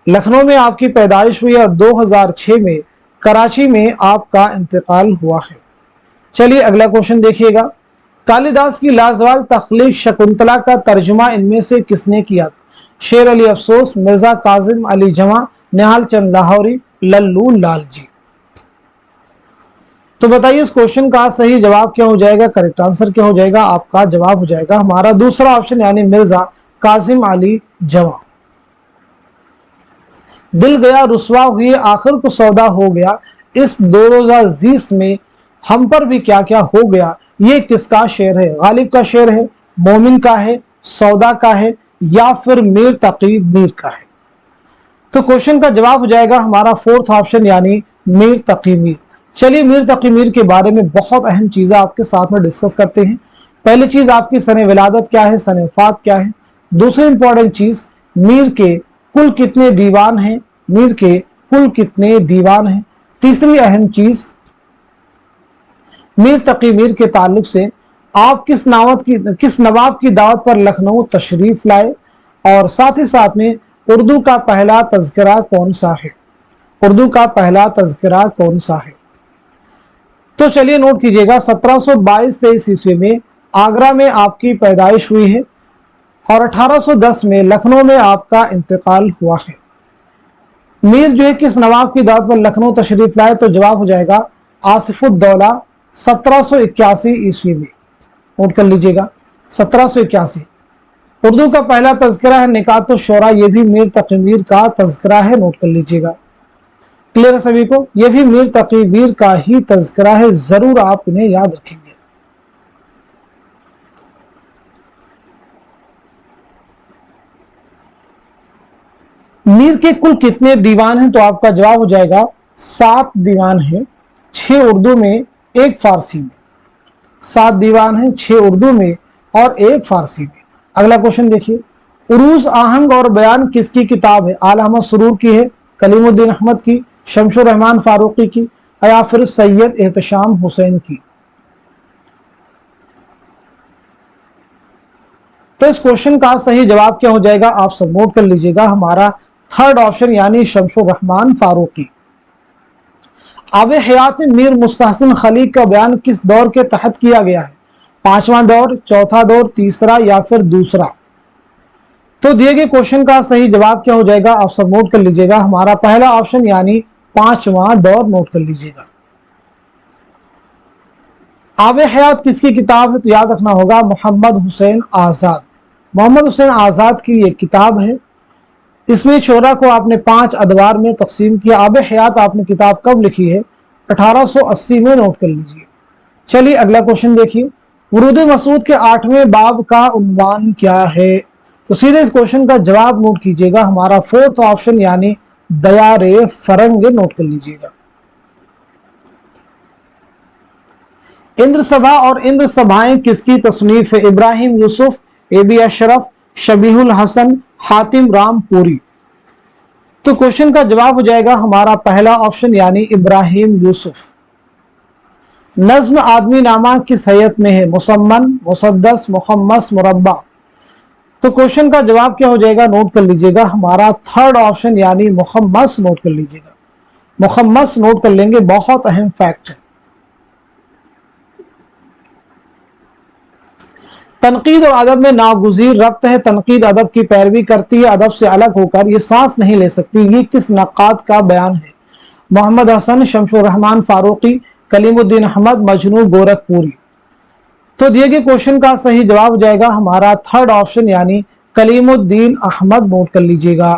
लखनऊ में आपकी पैदाइश हुई और 2006 में कराची में आपका इंतकाल हुआ है। चलिए अगला क्वेश्चन देखिएगा। कालिदास की लाजवाब तख्लीक शकुंतला का तर्जुमा इनमें से किसने किया था? शेर अली अफसोस, मिर्जा काजिम अली जमा, निहाल चंद लाहौरी, लल्लू लाल जी? तो बताइए इस क्वेश्चन का सही जवाब क्या हो जाएगा? करेक्ट आंसर क्या हो जाएगा? आपका जवाब हो जाएगा हमारा दूसरा ऑप्शन यानी मिर्जा काजिम अली जमा। दिल गया रुसवा हुई आखिर को सौदा हो गया, इस 2020 में हम पर भी क्या क्या हो गया, ये किसका शेर है? गालिब का शेर है, मोमिन का है, सौदा का है, या फिर मीर तकी मीर का है? तो क्वेश्चन का जवाब हो जाएगा हमारा फोर्थ ऑप्शन यानी मीर तकी मीर। चलिए मीर तकी मीर के बारे में बहुत अहम चीजें आपके साथ में डिस्कस करते हैं। पहली चीज आपकी सने विलादत क्या है, सने वफात क्या है। दूसरी इंपॉर्टेंट चीज मीर के कुल कितने दीवान हैं, मीर के कुल कितने दीवान हैं। तीसरी अहम चीज, मीर तकी मीर के ताल्लुक से आप किस नवाब की दावत पर लखनऊ तशरीफ लाए, और साथ ही साथ में उर्दू का पहला तज़किरा कौन सा है। उर्दू का पहला तज़किरा कौन सा है। तो चलिए नोट कीजिएगा, 1722-23 ईस्वी में आगरा में आपकी पैदाइश हुई है और 1810 में लखनऊ में आपका इंतकाल हुआ है। मीर जो है किस नवाब की दावत पर लखनऊ तशरीफ लाए, तो जवाब हो जाएगा आसिफुद्दौला 1781 ईस्वी में। नोट कर लीजिएगा 1781। उर्दू का पहला तज़किरा है निकात शोरा, ये भी मीर तकी मीर का तज़किरा है। नोट कर लीजिएगा। क्लियर है सभी को, ये भी मीर तकी मीर का ही तज़किरा है, जरूर आप इन्हें याद रखेंगे। मीर के कुल कितने दीवान हैं, तो आपका जवाब हो जाएगा 7 दीवान हैं, 6 उर्दू में 1 फारसी में। 7 दीवान हैं, 6 उर्दू में और 1 फारसी में। अगला क्वेश्चन देखिए, उरूज आहंग और बयान किसकी किताब है। आला अहमद सुरूर की है, कलीमुद्दीन अहमद की, शमशुर रहमान फारूकी की, या फिर सैयद एहतशाम हुसैन की। तो इस क्वेश्चन का सही जवाब क्या हो जाएगा, आप सब नोट कर लीजिएगा, हमारा थर्ड ऑप्शन यानी शमशुर रहमान फारूकी। आबे हयात में मीर मुस्तहसिन खलीक का बयान किस दौर के तहत किया गया है। 5वां दौर, चौथा दौर, तीसरा या फिर दूसरा। तो दिए गए क्वेश्चन का सही जवाब क्या हो जाएगा, आप सब नोट कर लीजिएगा, हमारा पहला ऑप्शन यानी 5वां दौर। नोट कर लीजिएगा। आबे हयात किसकी किताब है, तो याद रखना होगा मोहम्मद हुसैन आजाद। मोहम्मद हुसैन आजाद की ये किताब है। इसमें शोरा को आपने 5 अदवार में तकसीम किया। आबे हयात आपने किताब कब लिखी है, 1880 में। नोट कर लीजिए। चलिए अगला क्वेश्चन देखिए, वुरूद मसूद के 8वें बाब का उन्वान क्या है। तो सीधे इस क्वेश्चन का जवाब नोट कीजिएगा, हमारा 4th ऑप्शन यानी दयारे फरंग। नोट कर लीजिएगा। इंद्र सभा और इंद्र सभाएं किसकी तसनीफ है। इब्राहिम यूसुफ, एबी अशरफ, शबीहुल हसन, हातिम रामपुरी। तो क्वेश्चन का जवाब हो जाएगा हमारा पहला ऑप्शन यानी इब्राहिम यूसुफ। नज्म आदमी नामा किस हैयत में है। मुसम्मन, मुसद्दस, मुखम्मस, मुरब्बा। तो क्वेश्चन का जवाब क्या हो जाएगा, नोट कर लीजिएगा, हमारा थर्ड ऑप्शन यानी मुखम्मस। नोट कर लीजिएगा, मुखम्मस नोट कर लेंगे, बहुत अहम फैक्ट है। तनकीद और अदब में नागुज़ीर रब्त है। तनकीद अदब की पैरवी करती है, अदब से अलग होकर ये सांस नहीं ले सकती। ये किस नक़ाद का बयान है। मोहम्मद हसन, शमशुर रहमान फारूकी, कलीमुद्दीन अहमद, मजनू गोरखपुरी। तो दिए गए क्वेश्चन का सही जवाब हो जाएगा हमारा थर्ड ऑप्शन यानी कलीमुद्दीन अहमद। नोट कर लीजिएगा।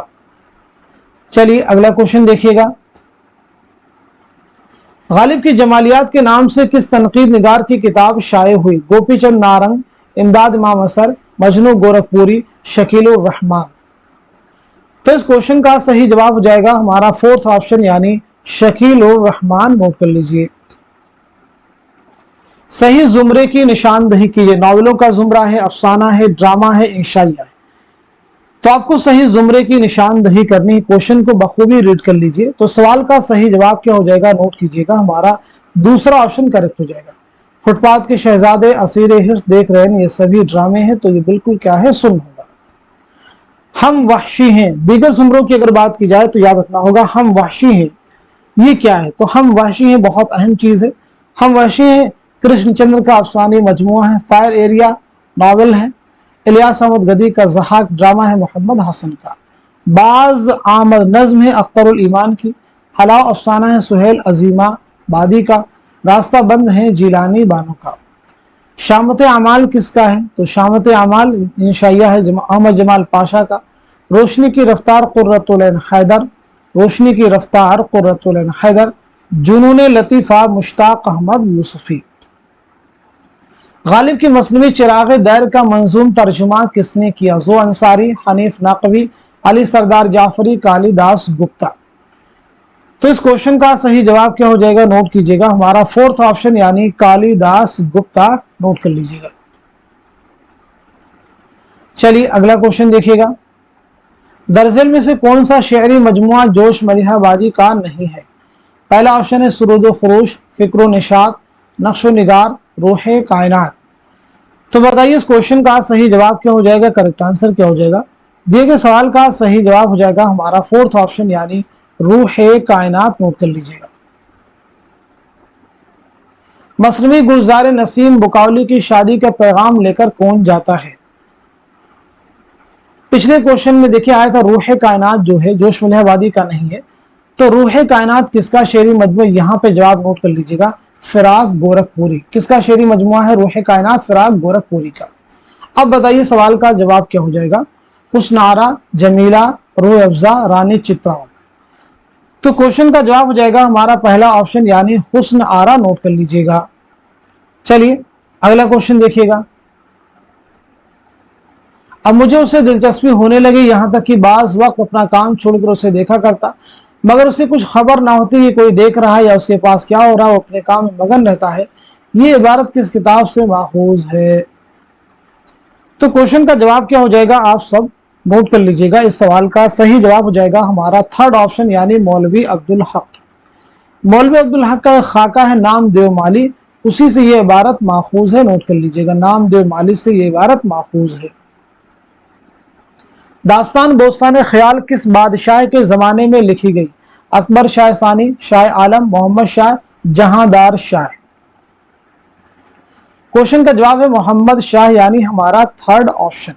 चलिए अगला क्वेश्चन देखिएगा, गालिब की जमालियात के नाम से किस तनकीद निगार की किताब शाये हुई। गोपीचंद नारंग, इमदाद इमाम असर, मजनू गोरखपुरी, शकीलुर रहमान। तो इस क्वेश्चन का सही जवाब हो जाएगा हमारा 4th ऑप्शन यानी शकीलुर रहमान। नोट कर लीजिए। सही जुमरे की निशानदही कीजिए। नॉवेलों का जुमरा है, अफसाना है, ड्रामा है, इंशाइया है। तो आपको सही जुमरे की निशानदही करनी है। क्वेश्चन को बखूबी रीड कर लीजिए। तो सवाल का सही जवाब क्या हो जाएगा, नोट कीजिएगा, हमारा दूसरा ऑप्शन करेक्ट हो जाएगा। फुटपाथ के शहजादे, असीर हिर्स, देख रहे हैं, ये सभी ड्रामे हैं, तो ये बिल्कुल क्या है, सुन होगा। हम वहशी हैं। दीगर जुमरों की अगर बात की जाए तो याद रखना होगा हम वहशी हैं, ये क्या है। तो हम वहशी हैं बहुत अहम चीज है। हम वहशी हैं कृष्णचंद्र का अफसानी मजमुआ है। फायर एरिया नावल है। इलियास अहमद गदी का ज़हाक ड्रामा है मोहम्मद हसन का। बाज आमद नज्म है अख्तरुल ईमान की। अलाव अफसाना है सुहेल अजीमा बादी का। रास्ता बंद है जीलानी बानो का। शामत अमाल किसका है, तो शामत अमाल इंशाइया है अहमद जमाल पाशा का। रोशनी की रफ्तार कुर्रतुल ऐन हैदर। रोशनी की रफ्तार कुर्रतुल ऐन हैदर। जुनून लतीफ़ा मुश्ताक अहमद यूसुफी। गालिब की मसनवी चिराग दैर का मंजूम तर्जुमा किसने किया। जो अंसारी, हनीफ नकवी, अली सरदार जाफरी, कालिदास गुप्ता। तो इस क्वेश्चन का सही जवाब क्या हो जाएगा, नोट कीजिएगा, हमारा 4th ऑप्शन यानी कालिदास गुप्ता। नोट कर लीजिएगा। चलिए अगला क्वेश्चन देखिएगा, दरअसल में से कौन सा शेरी मजमुआ जोश मलिहाबादी का नहीं है? पहला ऑप्शन है सुरूद खुरूश, फिक्र निशात, नक्श निगार, रूह कायनात। तो बताइए इस क्वेश्चन का सही जवाब क्या हो जाएगा, करेक्ट आंसर क्या हो जाएगा? दिए गए सवाल का सही जवाब हो जाएगा हमारा फोर्थ ऑप्शन यानी रूह कायनात। नोट कर लीजिएगा। मसनवी गुलजार नसीम बुकावली की शादी का पैगाम लेकर कौन जाता है? पिछले क्वेश्चन में देखिए आया था रूह कायनात जो है जोश मलिहाबादी का नहीं है, तो रूह कायनात किसका शेरी मजमुआ? यहाँ पे जवाब नोट कर लीजिएगा, फिराक गोरखपुरी। किसका शेरी मजमुआ है रूह कायनात? फिराक गोरखपुरी का। अब बताइए सवाल का जवाब क्या हो जाएगा? हुस्न आरा, जमीला, रूह अफजा, रानी चित्रावत। तो क्वेश्चन का जवाब हो जाएगा हमारा पहला ऑप्शन यानी हुस्न आरा। नोट कर लीजिएगा। चलिए अगला क्वेश्चन देखिएगा। अब मुझे उससे दिलचस्पी होने लगी, यहां तक कि बाज वक्त अपना काम छोड़कर उसे देखा करता, मगर उसे कुछ खबर ना होती कि कोई देख रहा है या उसके पास क्या हो रहा है, वो अपने काम में मगन रहता है। ये इबारत किस किताब से माखूज है? तो क्वेश्चन का जवाब क्या हो जाएगा आप सब नोट कर लीजिएगा। इस सवाल का सही जवाब हो जाएगा हमारा थर्ड ऑप्शन यानी मौलवी अब्दुल हक। मौलवी अब्दुल हक का खाका है नाम देव माली, उसी से ये इबारत माखूज है। नोट कर लीजिएगा, नाम देव माली से ये इबारत माखूज है। दास्तान बोस्तान ख्याल किस बादशाह के जमाने में लिखी गई? अकबर शाह सानी, शाह आलम, मोहम्मद शाह, जहांदार शाह। क्वेश्चन का जवाब है मोहम्मद शाह यानी हमारा थर्ड ऑप्शन।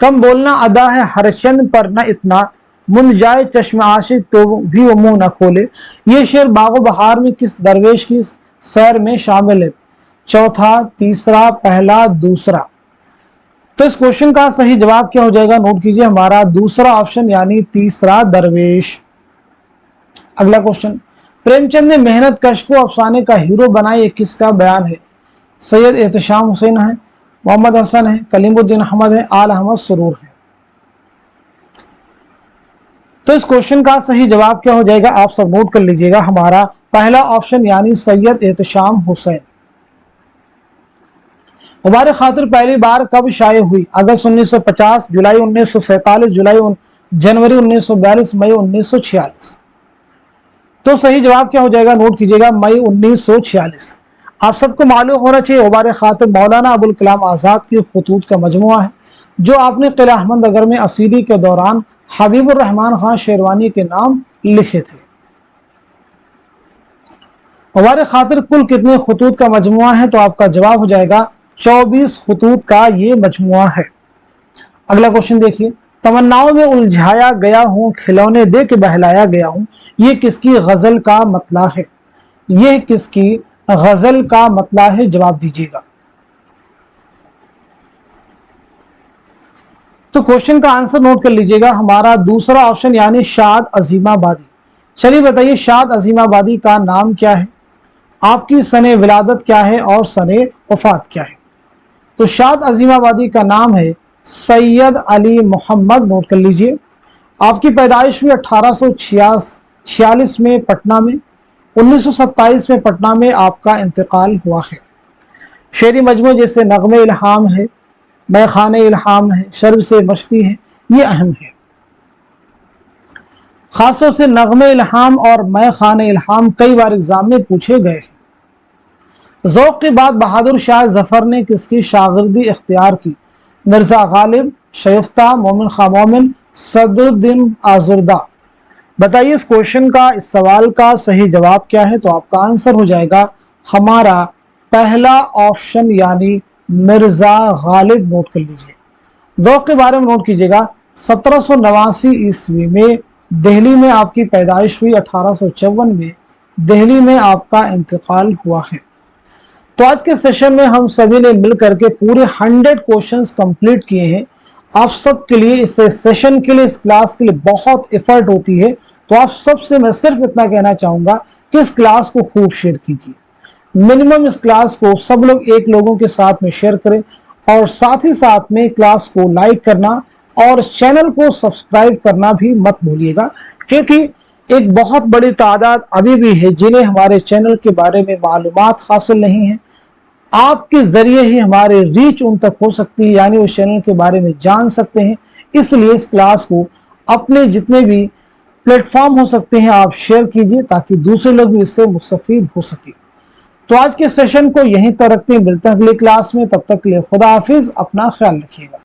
कम बोलना अदा है हरचंद पर न इतना, मुन जाए चश्म आशिक तो भी वो मुंह न खोले। ये शेर बागो बहार में किस दरवेश की सैर में शामिल है? चौथा, तीसरा, पहला, दूसरा। तो इस क्वेश्चन का सही जवाब क्या हो जाएगा? नोट कीजिए हमारा दूसरा ऑप्शन यानी तीसरा, दरवेश। अगला क्वेश्चन, प्रेमचंद ने मेहनत कश को अफसाने का हीरो बनाया, ये किसका बयान है? सैयद एहतशाम हुसैन है, मोहम्मद हसन है, कलीमुद्दीन अहमद है, आल अहमद सुरूर है। तो इस क्वेश्चन का सही जवाब क्या हो जाएगा आप सब नोट कर लीजिएगा, हमारा पहला ऑप्शन यानी सैयद एहतशाम हुसैन। हमारे खातिर पहली बार कब शाये हुई? अगस्त 1950, जुलाई 1947, जनवरी 1942, मई 1946। तो सही जवाब क्या हो जाएगा? नोट कीजिएगा, मई 1946। आप सबको मालूम होना चाहिए हमारे खातिर मौलाना अबुल कलाम आजाद की खुतूत का मजमुआ है, जो आपने किला अहमद नगर में असीरी के दौरान हबीबुर रहमान खान शेरवानी के नाम लिखे थे। हमारे खातिर कुल कितने खुतूत का मजमुआ है? तो आपका जवाब हो जाएगा 24 खुतूत का ये मजमुआ है। अगला क्वेश्चन देखिए, तमन्नाओं में उलझाया गया हूं, खिलौने दे के बहलाया गया हूं, ये किसकी गजल का मतला है? ये किसकी गजल का मतला है? जवाब दीजिएगा। तो क्वेश्चन का आंसर नोट कर लीजिएगा, हमारा दूसरा ऑप्शन यानी शाद अजीमाबादी। चलिए बताइए शाद अजीमाबादी का नाम क्या है, आपकी सने विलादत क्या है और सने वफात क्या है? तो शाद अजीमाबादी का नाम है सैयद अली मोहम्मद। नोट कर लीजिए। आपकी पैदाइश हुई 1846 में पटना में, 1927 में पटना में आपका इंतकाल हुआ है। शेरी मजमू जैसे नगमे इल्हाम है, मैं खाने इल्हाम है, शर्ब से मस्ती है, ये अहम है। खासतौर से नगमे इल्हाम और मैं खाने इल्हाम कई बार एग्जाम में पूछे गए हैं। ज़ौक़ के बाद बहादुर शाह जफर ने किसकी शागिर्दी इख्तियार की? मिर्जा गालिब, शयफ्ता, मोमिन खां मोमिन, सदरुद्दीन आजुर्दा। बताइए इस क्वेश्चन का, इस सवाल का सही जवाब क्या है? तो आपका आंसर हो जाएगा हमारा पहला ऑप्शन यानी मिर्जा गालिब। नोट कर लीजिए। ज़ौक़ के बारे में नोट कीजिएगा, 1789 ईस्वी में दिल्ली में आपकी पैदाइश हुई, 1854 में दिल्ली में आपका इंतकाल हुआ है। तो आज के सेशन में हम सभी ने मिलकर के पूरे 100 क्वेश्चंस कंप्लीट किए हैं। आप सब के लिए इस सेशन के लिए, इस क्लास के लिए बहुत एफर्ट होती है, तो आप सबसे मैं सिर्फ इतना कहना चाहूंगा कि इस क्लास को खूब शेयर कीजिए। मिनिमम इस क्लास को सब लोग एक लोगों के साथ में शेयर करें, और साथ ही साथ में क्लास को लाइक करना और चैनल को सब्सक्राइब करना भी मत भूलिएगा, क्योंकि एक बहुत बड़ी तादाद अभी भी है जिन्हें हमारे चैनल के बारे में मालूमात हासिल नहीं है। आपके जरिए ही हमारे रीच उन तक हो सकती है, यानी उस चैनल के बारे में जान सकते हैं, इसलिए इस क्लास को अपने जितने भी प्लेटफॉर्म हो सकते हैं आप शेयर कीजिए ताकि दूसरे लोग भी इससे मुस्तफीद हो सके। तो आज के सेशन को यहीं तक रखते हैं, मिलते हैं अगली क्लास में। तब तक के लिए खुदा हाफिज, अपना ख्याल रखिएगा।